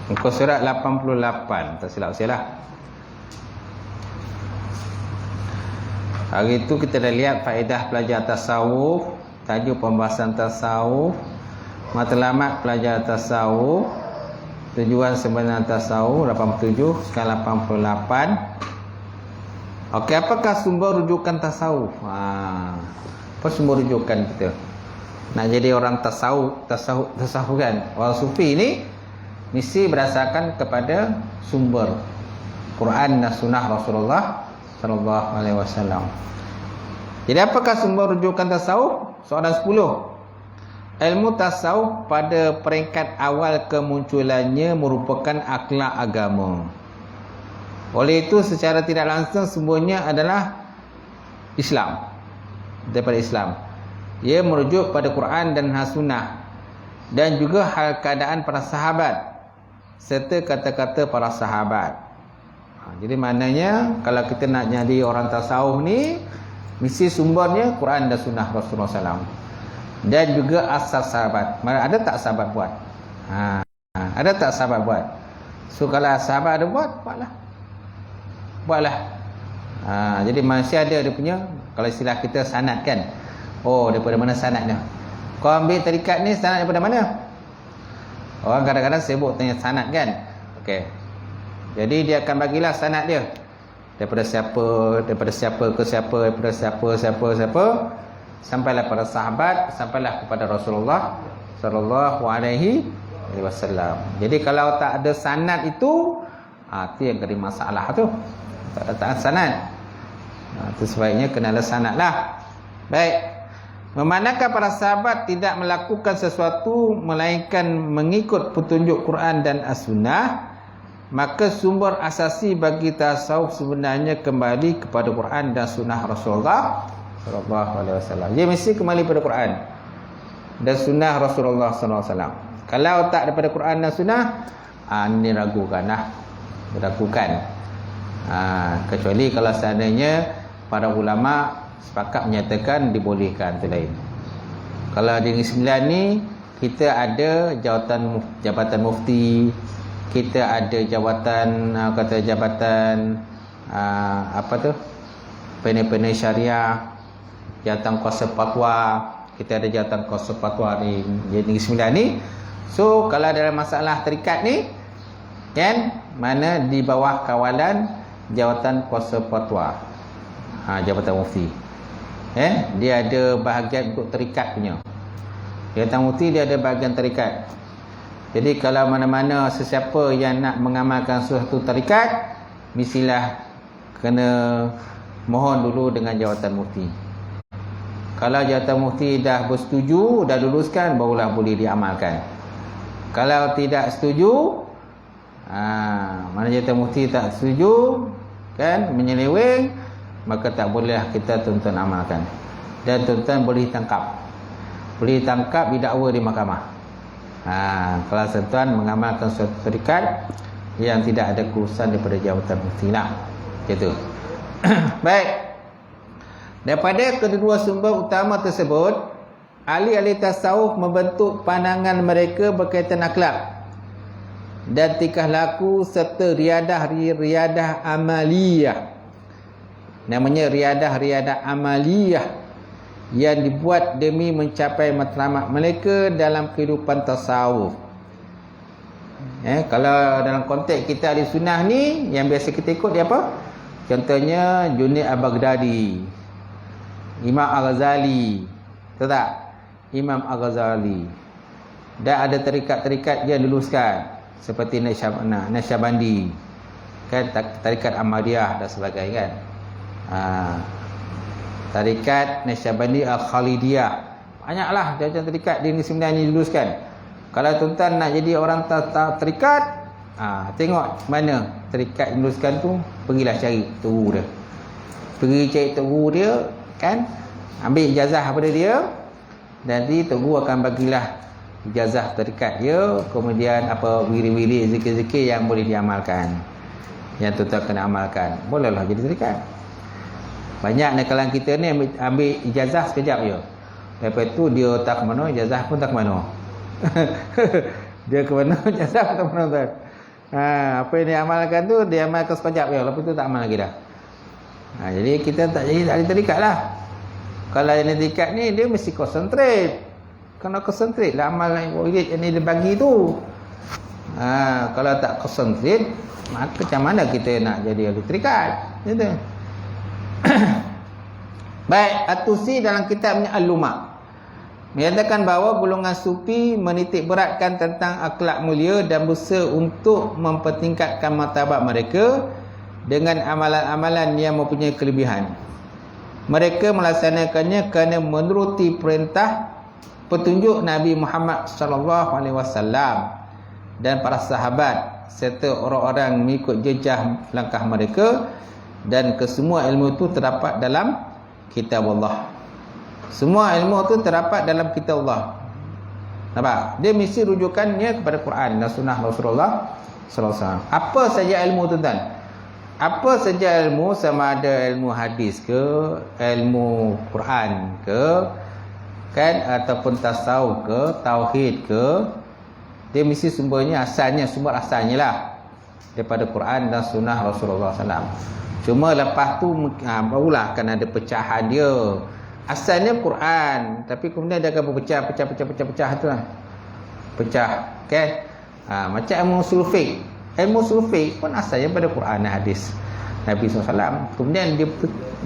Muka surat 88, tak silap saya lah. Hari itu kita dah lihat faedah pelajar tasawuf, tajuk pembahasan tasawuf, matlamat pelajar tasawuf, tujuan sebenar tasawuf 87, sekarang 88. Okey, apakah sumber rujukan tasawuf? Apa sumber rujukan kita? Nak jadi orang tasawuf kan? Orang sufi ni mesti berdasarkan kepada sumber Quran dan sunnah Rasulullah sallallahu alaihi wasallam. Jadi apakah sumber rujukan tasawuf? Soalan 10. Ilmu tasawuf pada peringkat awal kemunculannya merupakan akhlak agama. Oleh itu secara tidak langsung sumbernya adalah Islam. Daripada Islam. Ia merujuk pada Quran dan sunnah dan juga hal keadaan para sahabat serta kata-kata para sahabat. Jadi maknanya kalau kita nak jadi orang tasawuf ni, mesti sumbernya Quran dan sunnah Rasulullah SAW dan juga asas sahabat. Ada tak sahabat buat? Ada tak sahabat buat? So kalau sahabat ada buat, buatlah. Jadi manusia ada dia punya, kalau istilah kita sanad kan. Oh, daripada mana sanadnya? Kau ambil tarikat ni sanad daripada mana? Orang kadang-kadang sibuk tanya sanad kan. Okey. Jadi dia akan bagilah sanad dia. Daripada siapa ke siapa, daripada siapa sampailah pada sahabat, sampailah kepada Rasulullah sallallahu alaihi wasallam. Jadi kalau tak ada sanad itu, itu yang jadi masalah tu. Tak ada sanad. Itu sebaiknya kena ada sanad lah. Baik. Memandangkan para sahabat tidak melakukan sesuatu melainkan mengikut petunjuk Quran dan as-sunnah, maka sumber asasi bagi tasawuf sebenarnya kembali kepada Quran dan sunnah Rasulullah sallallahu alaihi wasallam. Dia mesti kembali pada Quran dan sunnah Rasulullah sallallahu alaihi wasallam. Kalau tak daripada Quran dan sunnah, ini ragukanlah. Kecuali kalau seandainya para ulama sepakat menyatakan dibolehkan, tu lain. Kalau di Negeri Sembilan ni kita ada jabatan mufti, kita ada jabatan panel syariah, jawatan kuasa fatwa, kita ada jawatan kuasa fatwa di Negeri Sembilan ni. So kalau ada masalah terikat ni kan, mana di bawah kawalan jawatan kuasa fatwa, jabatan mufti. Dia ada bahagian untuk terikat punya. Jabatan mufti dia ada bahagian terikat. Jadi kalau mana-mana sesiapa yang nak mengamalkan suatu terikat, mestilah kena mohon dulu dengan jawatan mufti. Kalau jawatan mufti dah bersetuju, dah luluskan, barulah boleh diamalkan. Kalau tidak setuju, mana jawatan mufti tak setuju kan, menyeleweng, maka tak boleh kita tuan-tuan amalkan. Dan tuan-tuan boleh tangkap didakwa di mahkamah. Kalau tuan-tuan mengamalkan suatu tarikat yang tidak ada kurusan daripada jawatan mufti lah. Gitu. Baik. Daripada kedua sumber utama tersebut, ahli-ahli tasawuf membentuk pandangan mereka berkaitan akhlak dan tingkah laku serta riadah amaliyah. Namanya riadah amaliyah yang dibuat demi mencapai matlamat mereka dalam kehidupan tasawuf. Kalau dalam konteks kita ahli sunnah ni, yang biasa kita ikut dia apa? Contohnya Junaid Al-Baghdadi, Imam Al-Ghazali, tahu tak? Imam Al-Ghazali. Dan ada tarikat-tarikat yang diluluskan seperti Naqsyabandi, kan, tarikat Ahmadiyah dan sebagainya, kan. Tarikat Naqsyabandi Al-Khalidiyah, banyaklah macam tarikat di negeri Sembilan yang diluluskan. Kalau tuan-tuan nak jadi orang tarikat, tengok mana tarikat yang diluluskan tu, pergilah cari tok guru dia. Pergi cari tok guru dia, kan, ambil ijazah daripada dia. Nanti tok guru akan bagilah ijazah tarikat dia, kemudian apa wiri-wiri, zikir-zikir yang boleh diamalkan, yang tuan-tuan kena amalkan, bolehlah jadi tarikat. Banyak nekalan kita ni ambil ijazah sekejap je, lepas tu dia tak ke mana, ijazah pun tak ke mana. Dia ke mana, ijazah pun tak ke mana, tuan. Apa yang dia amalkan tu, dia amalkan sekejap je, lepas tu tak amal lagi dah. Jadi kita tak jadi ahli tarikat lah. Kalau ahli tarikat ni, dia mesti konsentrate. Kena konsentrate lah amal yang dia bagi tu. Kalau tak konsentrate, maka macam mana kita nak jadi ahli tarikat? Gitu. Baik, At-Tusi dalam kitabnya Al-Lumah menyatakan bahawa golongan sufi menitik beratkan tentang akhlak mulia dan berusaha untuk mempertingkatkan martabat mereka dengan amalan-amalan yang mempunyai kelebihan. Mereka melaksanakannya kerana menuruti perintah petunjuk Nabi Muhammad sallallahu alaihi wasallam dan para sahabat serta orang-orang mengikut jejak langkah mereka, dan kesemua ilmu itu terdapat dalam kitab Allah. Semua ilmu itu terdapat dalam kitab Allah. Nampak? Dia mesti rujukannya kepada Quran dan sunnah Rasulullah sallallahu alaihi wasallam. Apa saja ilmu tu, tuan? Apa saja ilmu, sama ada ilmu hadis ke, ilmu Quran ke, kan, ataupun tasawuf ke, tauhid ke, dia mesti sumber asalnya lah daripada Quran dan sunnah Rasulullah SAW. Cuma lepas tu barulah akan ada pecahan dia. Asalnya Quran, tapi kemudian dia akan berpecah tu lah. Pecah, okay? Macam ilmu usul fiqh. Ilmu usul fiqh pun asalnya pada Quran dan hadis Nabi SAW. Kemudian dia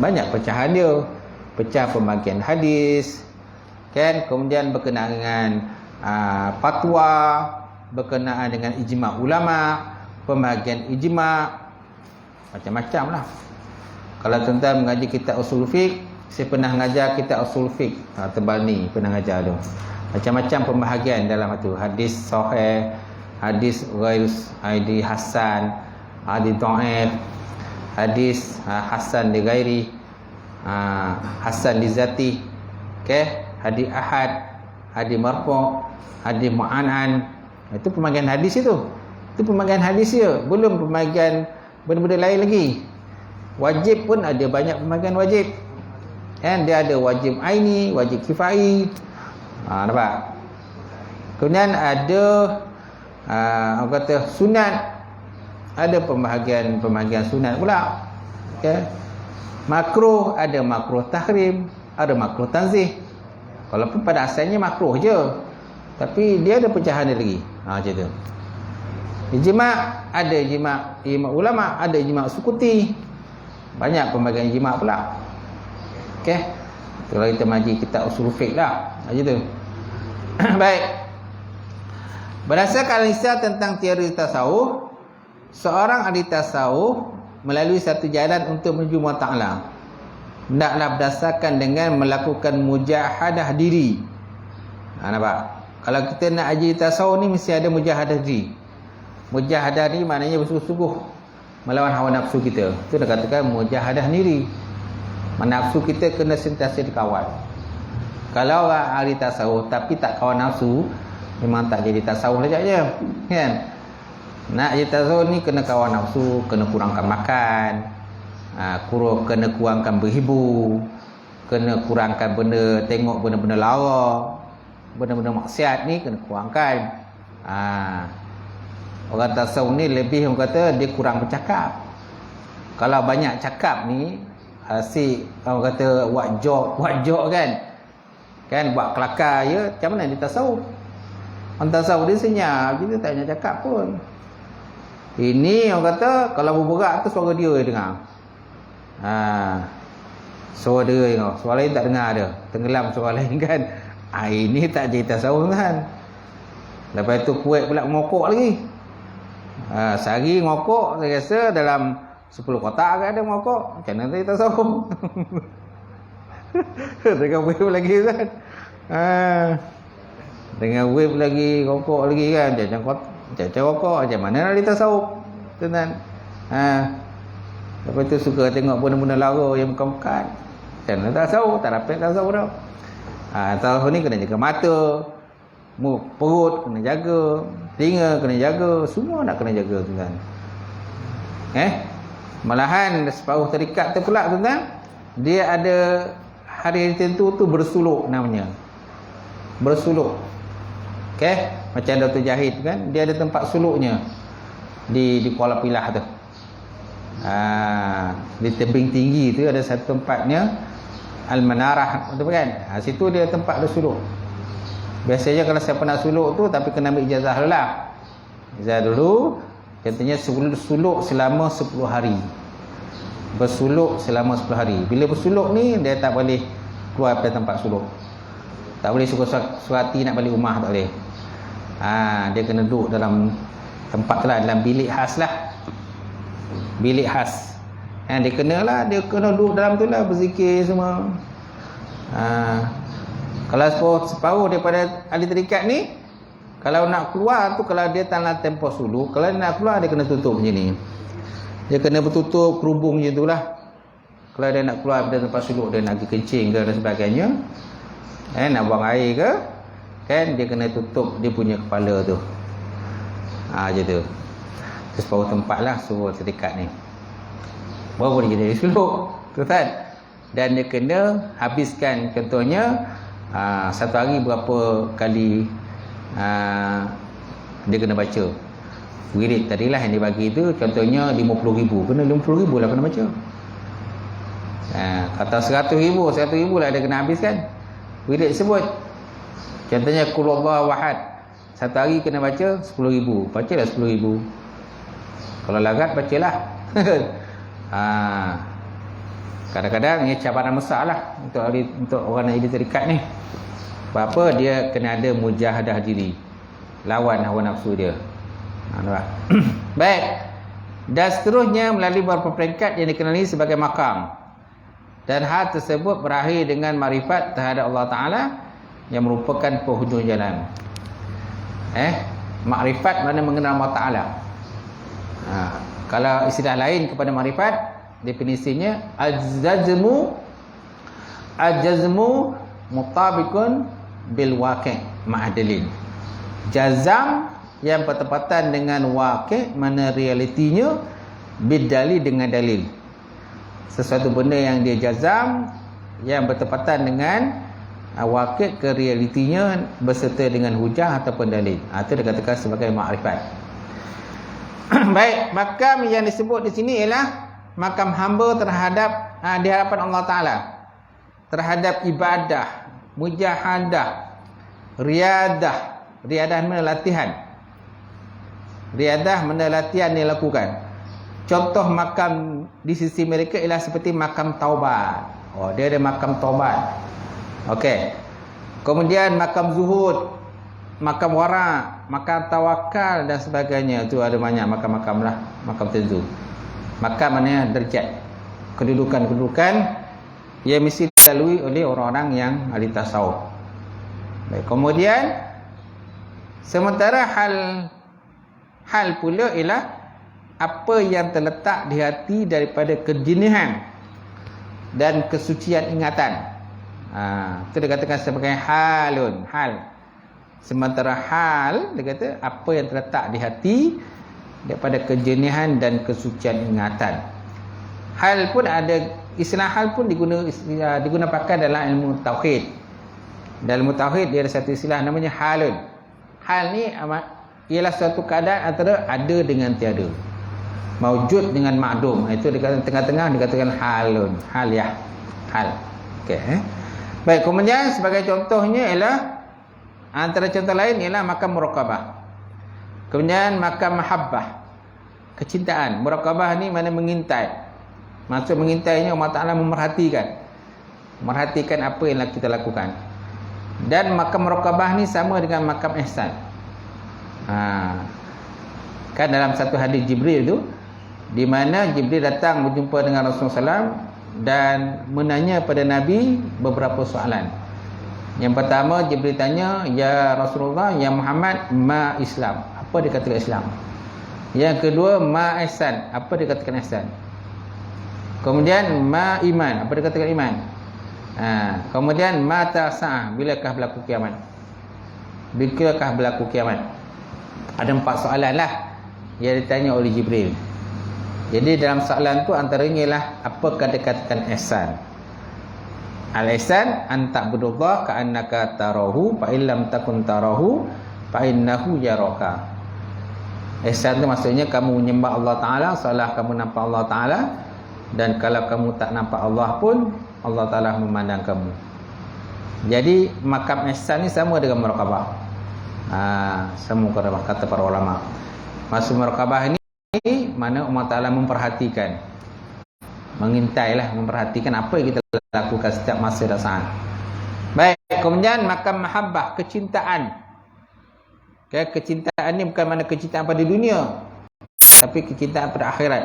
banyak pecahan dia. Pecah pembagian hadis, kan? Kemudian berkenaan dengan fatwa, berkenaan dengan ijma' ulama, pembagian ijma', macam-macam lah. Kalau tuan-tuan mengaji kitab usul fiqh, saya pernah mengajar kitab usul fiqh, tebal ni pernah mengajar tu. Macam-macam pembahagian dalam itu. Hadis sahih, hadis ghairus, hadis hasan, hadis dhaif, hadis hasan li ghairi, hasan li zati, okey, hadis ahad, hadis marfu', hadis mu'an'an. Itu pembahagian hadis itu. Itu pembahagian hadis dia, belum pembahagian benda-benda lain lagi. Wajib pun ada banyak pembahagian wajib. Kan, dia ada wajib aini, wajib kifai. Nampak? Kemudian ada orang kata sunat. Ada pembahagian sunat pula. Okey. Makruh, ada makruh tahrim, ada makruh tanzih. Walaupun pada asalnya makruh je, tapi dia ada pecahan dia lagi. Macam tu. Ijma', ada ijma' ulama, ada ijma' sukuti. Banyak pembagian ijma' pula. Okey. Kalau kita mengaji kitab usul fiqh lah, macam tu. Baik. Berdasarkan analisa tentang teori tasawuf, seorang ahli tasawuf melalui satu jalan untuk menuju Allah Ta'ala hendaklah berdasarkan dengan melakukan mujahadah diri. Nampak? Kalau kita nak aji tasawuf ni, mesti ada mujahadah diri. Mujahadah ni maknanya bersungguh-sungguh melawan hawa nafsu kita. Itu dah katakan mujahadah diri. Nafsu kita kena sentiasa dikawal. Kalau orang ahli tasawuf tapi tak kawal nafsu, memang tak jadi tasawuf saja, kan? Nak jadi tasawuf ni kena kawal nafsu, kena kurangkan makan, kena kurangkan berhibur, kena kurangkan benda, tengok benda-benda lara, benda-benda maksiat ni kena kurangkan. Orang tasawuf ni lebih, orang kata dia kurang bercakap. Kalau banyak cakap ni, asyik orang kata buat jok kan, buat kelakar je, macam mana dia tasawuf? Orang tasawuf dia senyap, kita tak nak cakap pun. Ini orang kata kalau bergerak tu suara dia dengar. Suara dia tengok. Suara lain tak dengar dia. Tenggelam suara lain kan. Ini tak jadi tasawuf kan. Lepas tu kuat pula ngokok lagi. Sehari ngokok, saya rasa dalam 10 kotak kan ada ngokok. Macam mana tadi tasawuf? Dengan wave lagi kan. Dengan wave lagi, ngokok lagi kan. Macam ngokok, macam mana nak ditasawuf? Tuan-tuan. Lepas tu suka tengok benda-benda lara yang bukan-bukan. Macam mana tasawuf? Tak dapat tasawuf dah. Tasawuf ni kena jaga mata, perut kena jaga, telinga kena jaga, semua nak kena jaga tuan-tuan. Malahan separuh tarikat tu pula tuan-tuan, dia ada hari tertentu tu bersuluk namanya. Bersuluk. Macam Dr. Jahid kan, dia ada tempat suluknya di Kuala Pilah tu. Di tebing tinggi tu ada satu tempatnya, Al-Manarah tu kan. Situ dia tempat dia suluk. Biasanya kalau siapa nak suluk tu, tapi kena ambil ijazah dulu lah. Ijazah dulu. Contohnya suluk selama 10 hari. Bersuluk selama 10 hari. Bila bersuluk ni, dia tak boleh keluar dari tempat suluk. Tak boleh suka-suka nak balik rumah, tak boleh. Dia kena duduk dalam tempat lah, dalam bilik khas lah. Bilik khas. Dia kena duduk dalam tu lah, berzikir semua. Kalau separuh daripada ahli tarikat ni, kalau nak keluar tu, kalau dia tanah tempoh suluk, kalau dia nak keluar, dia kena tutup macam ni. Dia kena bertutup kerubung macam tu lah. Kalau dia nak keluar dari tempat suluk, dia nak pergi kencing ke dan sebagainya, nak buang air ke, kan, dia kena tutup dia punya kepala tu. Macam tu. Separuh tempat lah suruh tarikat ni. Baru boleh jadi suluk, tuan. Dan dia kena habiskan, contohnya satu hari berapa kali dia kena baca wirid tadilah yang dia bagi tu. Contohnya 50,000, kena 50,000 lah kena baca. Kata 100,000 lah dia kena habiskan wirid sebut. Contohnya Qul Huwallahu Ahad, satu hari kena baca 10,000. Bacalah 10,000. Kalau lagat bacalah. Kadang-kadang ini cabaran besar lah untuk orang yang jadi tarikat ni. Apa dia kena ada mujahadah diri, lawan hawa nafsu dia. Baik. Dan seterusnya melalui beberapa peringkat yang dikenali sebagai makam. Dan hal tersebut berakhir dengan makrifat terhadap Allah Ta'ala yang merupakan penghujung jalan. Makrifat mana mengenal Allah Ta'ala. Kalau istilah lain kepada makrifat, definisinya al-jazmu mutabikun bil waqi' ma'a dalil. Jazam yang bertepatan dengan waqi', mana realitinya, bidali dengan dalil. Sesuatu benda yang dia jazam yang bertepatan dengan waqi' ke realitinya berserta dengan hujah ataupun dalil. Itu dikatakan sebagai makrifat. Baik, makam yang disebut di sini ialah makam hamba terhadap di hadapan Allah Ta'ala, terhadap ibadah, mujahadah, riadah. Riadah mana latihan. Riadah mana latihan dilakukan. Contoh makam di sisi mereka ialah seperti makam taubat. Dia ada makam taubat. Okey. Kemudian makam zuhud, makam wara, makam tawakal dan sebagainya. Itu ada banyak makam-makam lah, makam tertentu. Makam maknanya derajat, kedudukan-kedudukan yang mesti dilalui oleh orang-orang yang ahli tasawuf. Baik, kemudian sementara hal pula ialah apa yang terletak di hati daripada kejenihan dan kesucian ingatan. Itu dikatakan sebagai halun, hal. Sementara hal, dia kata apa yang terletak di hati daripada kejenihan dan kesucian ingatan. Hal pun ada, istilah hal pun digunakan dalam ilmu tauhid. Dalam ilmu tauhid dia ada satu istilah namanya halun. Hal ni ialah suatu keadaan antara ada dengan tiada, maujud dengan ma'dum. Itu dikatakan tengah-tengah, dikatakan halun, haliyah, hal. Okey. Baik, kemudian sebagai contohnya ialah, antara contoh lain ialah makam muraqabah. Kemudian makam mahabbah, kecintaan. Muraqabah ni mana mengintai. Maksud mengintainya Allah Ta'ala memerhatikan apa yang kita lakukan. Dan makam muraqabah ni sama dengan makam ihsan. Kan dalam satu hadis Jibril tu, di mana Jibril datang berjumpa dengan Rasulullah SAW dan menanya pada Nabi beberapa soalan. Yang pertama Jibril tanya, ya Rasulullah, ya Muhammad, ma Islam? Apa dia katakan Islam? Yang kedua, ma ihsan? Apa dia katakan ihsan? Kemudian ma iman? Apa dia katakan iman? Kemudian mata sa'ah? Bilakah berlaku kiamat? Bilakah berlaku kiamat? Ada 4 soalan lah yang ditanya oleh Jibril. Jadi dalam soalan tu antaranya lah apakah dikatakan ihsan. Al-ihsan an ta'budullah ka'annaka tarahu fa illam takun tarahu fa innahu yaraka. Ihsan tu maksudnya kamu menyembah Allah Ta'ala seolah kamu nampak Allah Ta'ala, dan kalau kamu tak nampak Allah pun Allah Ta'ala memandang kamu. Jadi makam ihsan ni sama dengan muraqabah. Sama kata para ulama. Maksud muraqabah ni mana Allah Ta'ala memperhatikan, mengintailah, memperhatikan apa yang kita lakukan setiap masa dan saat. Baik, kemudian makam mahabbah, kecintaan. Kecintaan ni bukan mana kecintaan pada dunia, tapi kecintaan pada akhirat.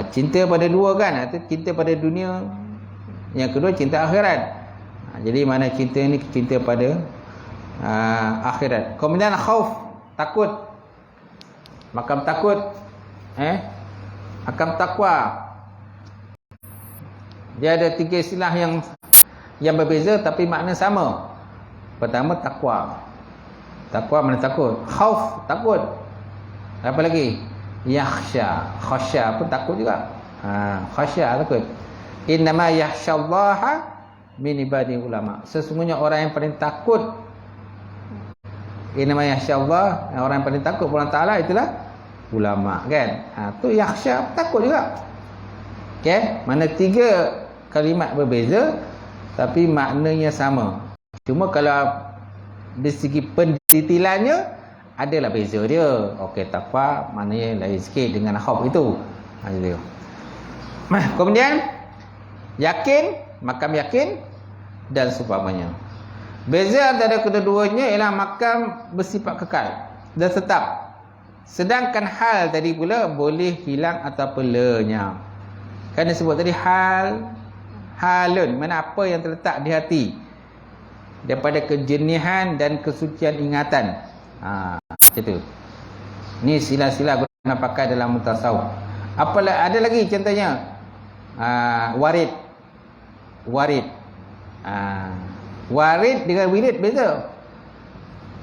Cinta pada dua kan, cinta pada dunia, yang kedua cinta akhirat. Jadi mana cinta ni cinta pada akhirat. Kemudian khauf, takut. Makam takut, makam takwa. Dia ada 3 istilah yang berbeza tapi makna sama. Pertama takwa. Takwa mana takut? Khauf, takut. Apa lagi? Yakhsha. Khasya pun takut juga. Khasya takut. Innama yakhsyallaha min ibadi ulama. Sesungguhnya orang yang paling takut, innama yakhsyallah, orang yang paling takut kepada Allah Ta'ala itulah ulama, kan? Tu yakhsha, takut juga. Okey, mana 3 kalimat berbeza tapi maknanya sama. Cuma kalau dari segi pendetailannya adalah beza dia. Okey, takwa maknanya lain sikit dengan khauf itu. Gitu. Kemudian yakin, makam yakin dan seumpamanya. Beza antara kedua-duanya ialah makam bersifat kekal dan tetap. Sedangkan hal tadi pula boleh hilang ataupun lenyap. Kan disebut tadi halun, mana apa yang terletak di hati daripada kejernihan dan kesucian ingatan. Macam tu. Ni sila-sila guna pakai dalam mutasawuf. Apalah ada lagi contohnya? Warid. Warid dengan wirid beza.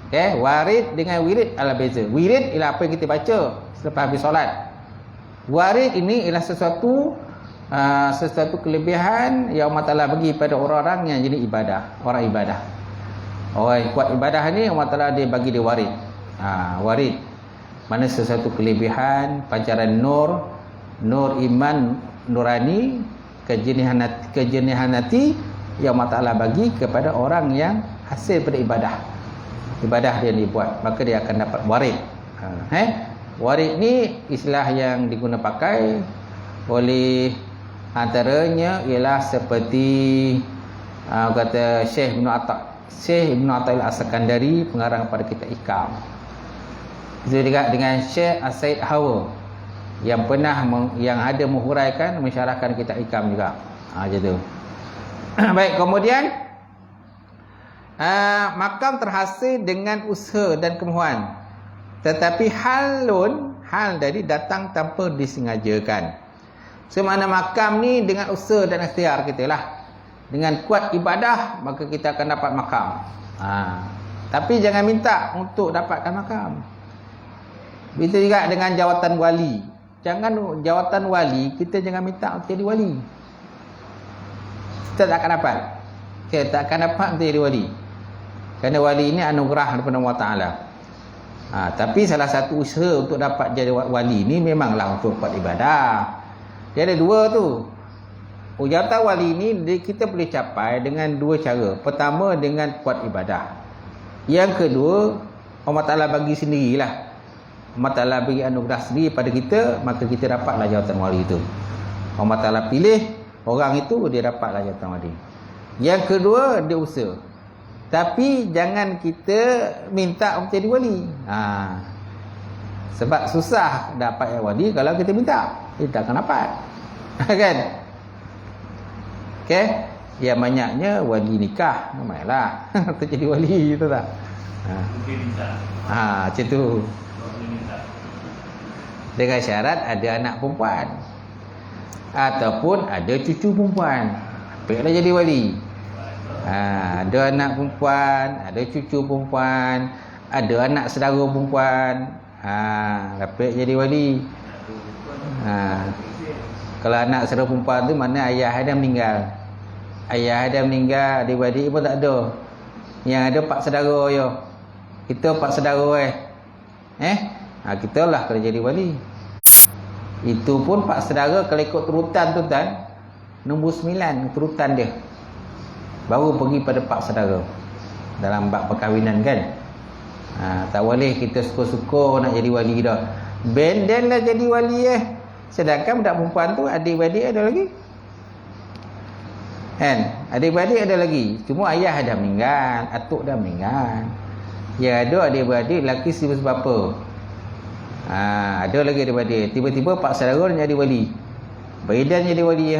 Okey, warid dengan wirid adalah beza. Wirid ialah apa yang kita baca selepas habis solat. Warid ini ialah sesuatu kelebihan yang Allah Ta'ala bagi pada orang-orang yang jadi ibadah, orang ibadah. Orang yang kuat ibadah ni Allah Ta'ala dia bagi dia warid. Warid mana sesuatu kelebihan, pancaran nur iman nurani, kejernihan hati yang Allah Ta'ala bagi kepada orang yang hasil pada ibadah dia dibuat, maka dia akan dapat warid. Warid ni istilah yang digunakan pakai oleh antaranya ialah seperti kata Syekh Ibn Ata'il As-Sakandari, pengarang pada kitab Ikam. Itu juga dengan Syekh As-Said Hawa yang pernah yang ada menghuraikan mensyarahkan kitab Ikam juga. Macam tu. Baik, kemudian makam terhasil dengan usaha dan kemohonan, tetapi hal dari datang tanpa disengajakan. Semana makam ni dengan usaha dan ikhtiar kita lah. Dengan kuat ibadah maka kita akan dapat makam. Tapi jangan minta untuk dapatkan makam. Begitu juga dengan jawatan wali. Jangan jawatan wali kita jangan minta untuk jadi wali. Kita tak akan dapat. Kita tak akan dapat untuk jadi wali. Kerana wali ini anugerah daripada Allah Ta'ala. Tapi salah satu usaha untuk dapat jadi wali ni memanglah untuk kuat ibadah. Dia ada 2 tu. Jawatan wali ni kita boleh capai dengan 2 cara. Pertama dengan kuat ibadah. Yang kedua, Allah Ta'ala bagi sendirilah. Allah Ta'ala bagi anugerah sendiri pada kita, maka kita dapatlah jawatan wali itu. Allah Ta'ala pilih orang itu, dia dapatlah jawatan wali. Yang kedua, dia usaha. Tapi jangan kita minta untuk jadi wali. Sebab susah dapat wali kalau kita minta. Kita akan dapat. Kan? Okay? Yang banyaknya wali nikah. Namailah. Untuk jadi wali, betul tak? Mungkin minta. Macam tu. Mungkin minta. Dengan syarat ada anak perempuan. Ataupun ada cucu perempuan. Baiklah jadi wali. Ada anak perempuan, ada cucu perempuan, ada anak saudara perempuan. Dapat jadi wali. Kalau anak saudara perempuan tu mana ayah dia meninggal. Ayah dia meninggal, adik-adik pun tak ada. Yang ada pak saudara je. Kita pak saudara kita lah kalau jadi wali. Itu pun pak saudara kalau ikut turutan tu tuan, nombor 9 turutan dia. Baru pergi pada pak saudara dalam bab perkahwinan kan. Tak boleh kita suka-suka nak jadi wali dah. Benden lah jadi wali Sedangkan budak perempuan tu adik-beradik ada lagi. Kan? Adik-beradik ada lagi. Cuma ayah dah meninggal, atuk dah meninggal. Ya ada adik-beradik lelaki sebapa. Ada lagi adik-beradik. Tiba-tiba pak saudara nak jadi wali. Beridan jadi wali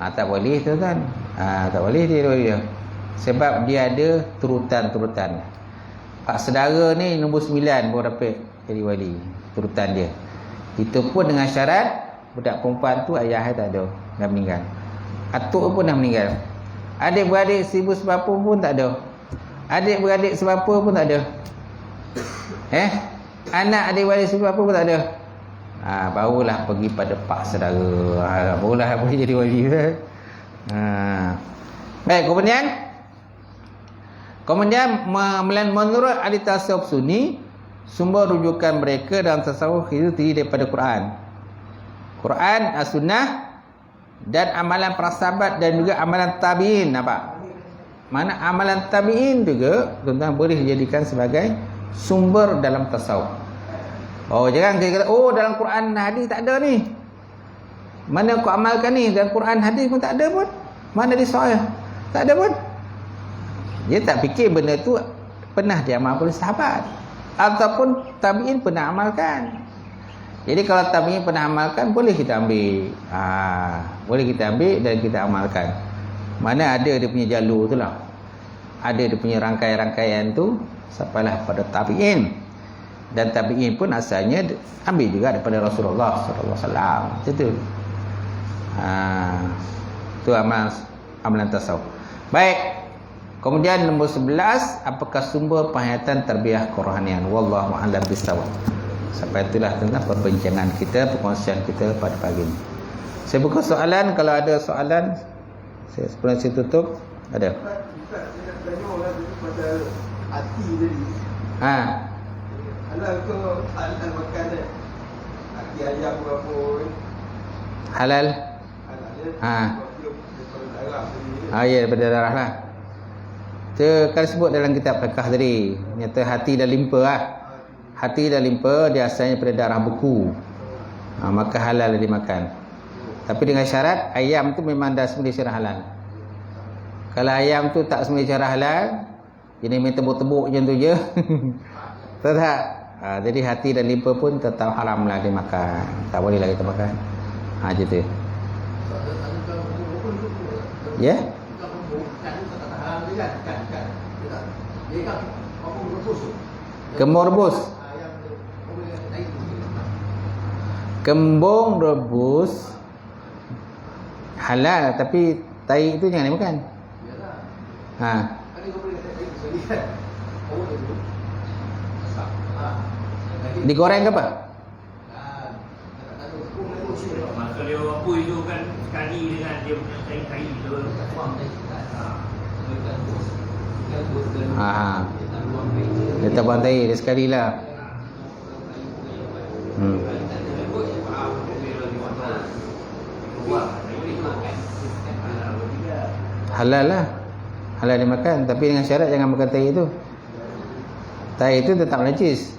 tak boleh tu kan. Tak boleh dia wali dia. Sebab dia ada turutan-turutan. Pak saudara ni nombor 9 baru dapat jadi wali. Turutan dia. Itu pun dengan syarat budak perempuan tu ayah tak ada, dah meninggal. Atuk pun dah meninggal. Adik-beradik ibu sebapa pun tak ada. Adik-beradik sebapa pun tak ada. Anak adik-beradik sebapa pun tak ada. Barulah pergi pada pak saudara. Barulah boleh jadi wali. Baik, kemudian menurut ahli tasawuf Sunni, sumber rujukan mereka dalam tasawuf itu terdiri daripada Quran, as-sunnah dan amalan para sahabat dan juga amalan tabi'in. Nampak? Mana amalan tabi'in juga tuan-tuan boleh dijadikan sebagai sumber dalam tasawuf. Jangan kita kata dalam Quran hadis tak ada ni. Mana kau amalkan ni? Dalam Quran hadis pun tak ada pun. Mana di sahih? Tak ada pun. Dia tak fikir benda tu pernah diamalkan oleh sahabat ataupun tabi'in pernah amalkan. Jadi kalau tabi'in pernah amalkan, boleh kita ambil. Boleh kita ambil dan kita amalkan. Mana ada dia punya jalur tu lah. Ada dia punya rangkaian-rangkaian tu sampailah pada tabi'in. Dan tabi'in pun asalnya ambil juga daripada Rasulullah SAW. Macam tu. Itu amalan tasawuf. Baik. Kemudian nombor 11, apakah sumber penghayatan tarbiyah kerohanian? Wallahu a'lam bishawab. Sampai itulah tentang perbincangan kita, perkongsian kita pada pagi ini. Saya buka soalan, kalau ada soalan sebelum saya tutup, ada. Ustaz, saya nak tanya orang tadi pasal hati tadi. Halal ke halal makan hati ayam berapa? Halal? Halal daripada darah tadi. Ya, daripada darah lah. Kita kan sebut dalam kitab fiqh tadi, nyata hati dah limpa lah. Hati dah limpa, dia asalnya pada darah beku. Maka halal dimakan. Tapi dengan syarat ayam tu memang dah semula secara halal. Kalau ayam tu tak semula secara halal, jadi main tebuk-tebuk macam tu je. Tahu tak? Jadi hati dah limpa pun tetap haram lah dimakan. Tak boleh lah kita makan. Macam tu. Ya? Kembung rebus. Kembung rebus halal, tapi tai itu jangan dimakan. Digoreng ke apa? Masa dia apa itu kan sekali dengan dia punya tai tu. Dia tak buang tai dia sekali lah. Halal lah. Halal dimakan, tapi dengan syarat jangan makan tai itu. Tai itu tetap najis.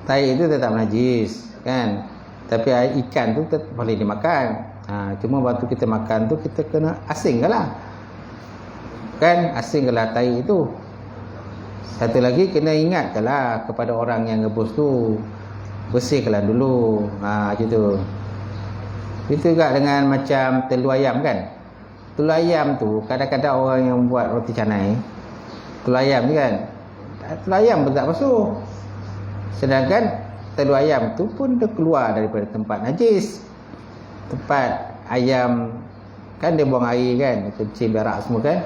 Tai itu tetap najis, kan? Tapi ikan tu tetap boleh dimakan. Cuma waktu kita makan tu kita kena asingkanlah. Kan asingkanlah tai itu. Satu lagi kena ingatkanlah kepada orang yang rebus tu, bersihkanlah dulu. Macam tu. Itu juga dengan macam telur ayam kan. Telur ayam tu kadang-kadang orang yang buat roti canai, telur ayam ni kan, telur ayam pun tak basuh. Sedangkan telur ayam tu pun dia keluar daripada tempat najis. Tempat ayam kan dia buang air kan, kencing berak semua kan.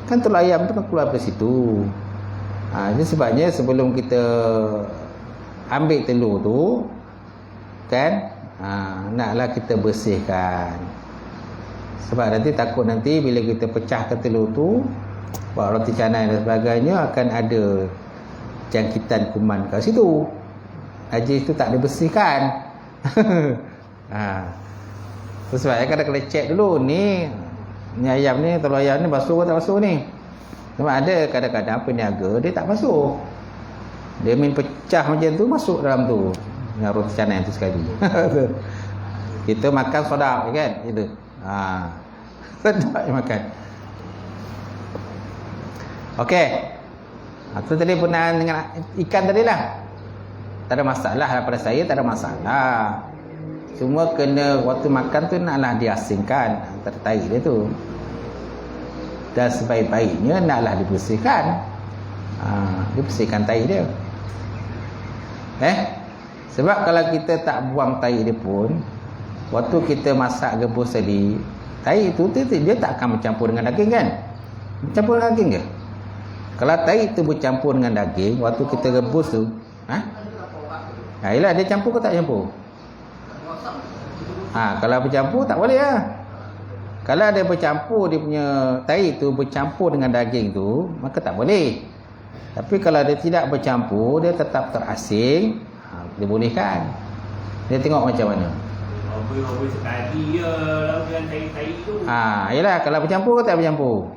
Kan telur ayam tu kan keluar dari situ. Jadi sebabnya sebelum kita ambil telur tu kan, naklah kita bersihkan. Sebab nanti takut nanti bila kita pecahkan telur tu, buat roti canai dan sebagainya, akan ada jangkitan kuman kat situ. Najis tu tak dibersihkan. Sebab saya kena cek dulu ni ayam ni, telur ayam ni basuh ke tak basuh ni. Sebab ada kadang-kadang peniaga dia tak basuh, dia main pecah macam tu, masuk dalam tu dengan roti canai tu sekali. Kita makan sodak kan itu. Sedap makan. Okey. Tu tadi pernah dengan ikan tadi lah. Tak ada masalah pada saya, tak ada masalah. Cuma kena waktu makan tu naklah diasingkan antara tai dia tu. Dan sebaik-baiknya naklah dibersihkan. Dibersihkan tai dia. Sebab kalau kita tak buang tai dia pun, waktu kita masak rebus tadi, tai itu dia tak akan bercampur dengan daging kan? Bercampur dengan daging ke? Kalau tai itu bercampur dengan daging, waktu kita rebus tu, yelah, dia campur ke tak campur? Kalau bercampur tak boleh lah. Kalau dia bercampur, dia punya tai itu bercampur dengan daging tu, maka tak boleh. Tapi kalau dia tidak bercampur, dia tetap terasing, dia bolehkan. Dia tengok macam mana. Habis sekali je dengan tai-tai tu. Yelah, kalau bercampur ke tak bercampur?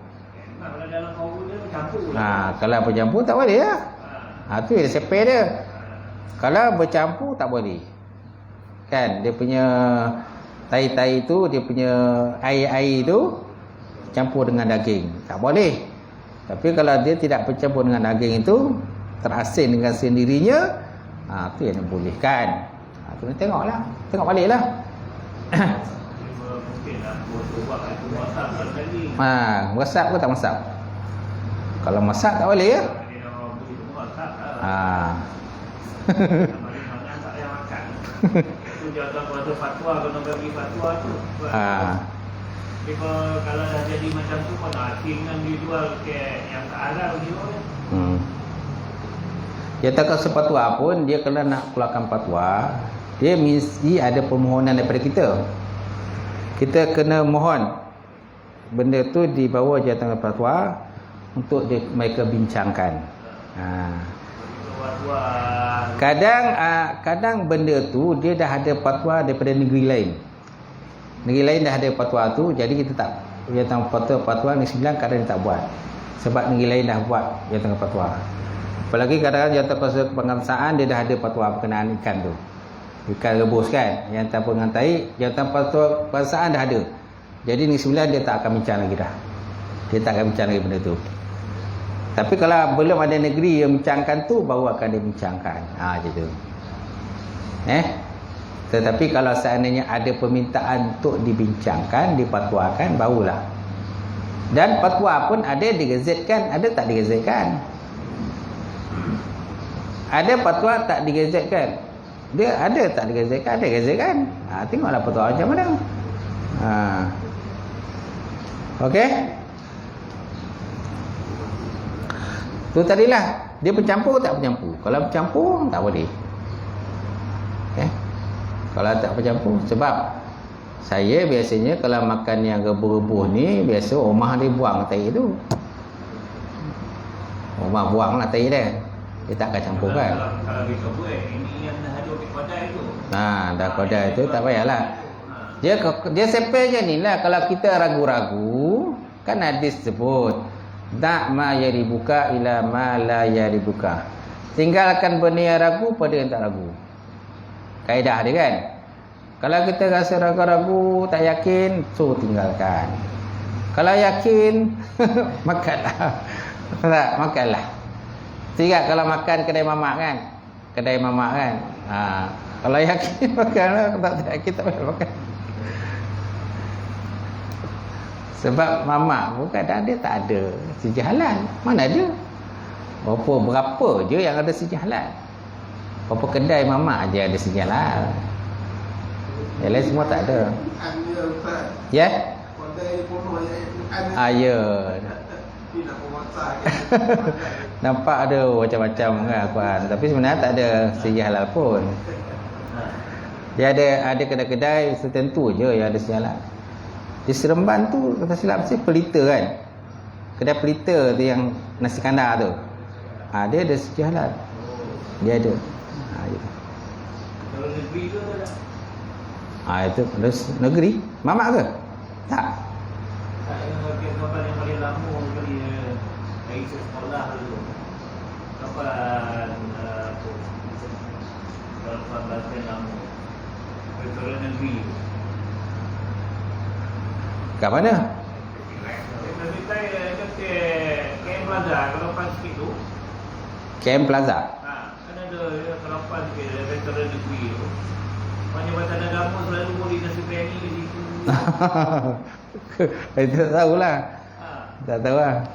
Kalau dalam kau dia bercampur lah. Kalau bercampur tak boleh lah. Tu dia separe dia. Kalau bercampur tak boleh. Kan, dia punya tai-tai tu, dia punya air-air tu campur dengan daging, tak boleh. Tapi kalau dia tidak bercampur dengan daging itu, terasing dengan sendirinya, tu yang bolehkan. Tu tengoklah, tengok baliklah. Mungkinlah buat WhatsApp tadi. Masak ke tak masak? Kalau masak tak boleh ya? Dia nak beli WhatsApp lah. Ha. Tak payah makan. Tu jawatan kuasa fatwa, kena bagi fatwa tu. Kalau dah jadi macam tu, kau nak asing kan dijual ke yang tak halal dijual. Dia tak kuasa fatwa pun, dia kalau nak keluarkan fatwa, dia mesti ada permohonan daripada kita. Kita kena mohon benda tu dibawa jawatan fatwa untuk mereka bincangkan. Kadang benda tu dia dah ada fatwa daripada negeri lain. Negeri lain dah ada fatwa tu, jadi kita tak jawatan fatwa Negeri Sembilan kadang dia tak buat. Sebab negeri lain dah buat jawatan fatwa. Apalagi kadang-kadang jawatan kuasa pengangsaan dia dah ada fatwa berkenaan ikan tu. Ikan rebus kan, yang tanpa dengan tai, jawatan fatwa pengangsaan dah ada. Jadi Negeri Sembilan dia tak akan bincang lagi dah. Dia tak akan bincang lagi benda tu. Tapi kalau belum ada negeri yang bincangkan tu, baru akan dibincangkan. Macam tu. Tetapi kalau seandainya ada permintaan untuk dibincangkan, dipatwakan, barulah. Dan fatwa pun ada digazetkan, ada tak digazetkan. Ada fatwa tak digazetkan. Dia ada tak digazetkan, ada gazetkan. Tengoklah fatwa macam mana. Okey. Tu tadilah, dia bercampur tak bercampur. Kalau bercampur tak boleh. Kalau tak bercampur, sebab saya biasanya kalau makan yang rebus-rebus ni, biasa rumah dia buang tai tu. Rumah buang lah tai dia. Dia tak akan campur kan. Kalau kita buat, ini yang dah ada di kodai tu. Dah kodai tu tak payahlah. Dia sepel je ni lah. Kalau kita ragu-ragu, kan hadis sebut, da' ma yaribuka ila ma la yaribuka. Tinggalkan benda yang ragu pada yang tak ragu. Kaedah dia kan. Kalau kita rasa ragu-ragu, tak yakin, so tinggalkan. Kalau yakin, makanlah. Tak, makanlah. Tidak kalau makan kedai mamak kan. Kedai mamak kan. Kalau yakin, makanlah. Kalau tak yakin, tak payah makan. Sebab mamak pun kadang dia tak ada sijil halal. Mana ada? Berapa je yang ada sijil halal. Berapa kedai mamak je ada sijil halal. Yang lain semua tak ada. Anda Ustaz. Ya? Kodai pono yang Ya. tidak memaksa kan. Nampak ada macam-macam kan Quran. Tapi sebenarnya tak ada sijil halal pun. Dia ada kedai-kedai tertentu je yang ada sijil halal. Di Seremban tu kata silap mesti pelita kan. Kedai pelita tu yang nasi kandar tu. Dia ada sijil halal. Dia ada. Gitu. Kalau negeri tu tak ada. Itu terus negeri mamak ke? Tak. Tak yang kapal yang paling lama kali dari sekolah dulu. Kapal apa? Kapal Banten lama. Kapal negeri. Kat mana? Tapi saya ke Kem Plaza kalau pas sikit tu. Kem Plaza. Kan ada kerapan ke restoran negeri tu. Jabatan agama selalu boleh nasi biryani di situ. Itu tak tahulah. Tak tahu lah.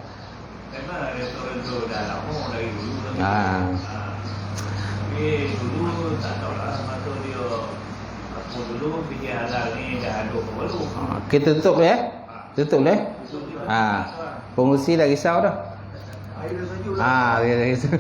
Memang restoran tu dah lama dari dulu. Tapi dulu tak tahu lah. Masa dia apa dulu fikir halal ni dah ada apa baru. Kita tutup ya. Tutup dah. Pengurusi dah risau dah. Dia dah risau.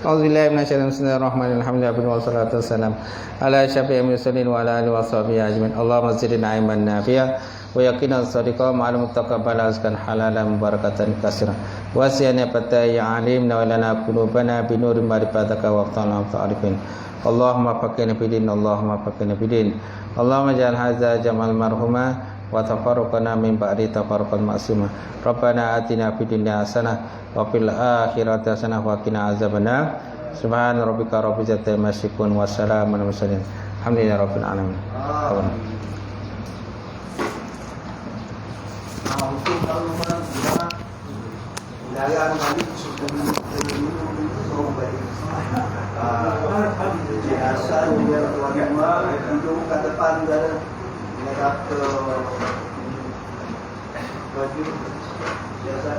Auzubillahi minasyaitonir bismillahirrahmanirrahim. Alhamdulillah wassalatu wassalamu ala asyrafil mursalin wa ala alihi washabihi ajmain. Allahumma zidna ilman nafi'a wa yaqinan shadiqan ma'al mutaqabbal azkan halalan barakatan katsiran. Wasiyana fatai alim wa lana qulubana bi nuri ma'rifatika wa ta'ala ta'arifin. Allahumma faqihna fid din, Allahumma faqihna fid din. Allahumma ja'al hadza jamal marhuma wa tafarraqna min ba'di tafarruqan ma'suma. Rabbana atina fid dunya hasanah wa fil akhirati hasanah wa qina azabannar. Subhana rabbika rabbil izzati amma yasifun wa salamun alal mursalin. Alhamdulillahi rabbil alamin. Untuk kalau dalam balik sebelum biasa dia tuan-tuan hidup kat depan dia kata baju biasa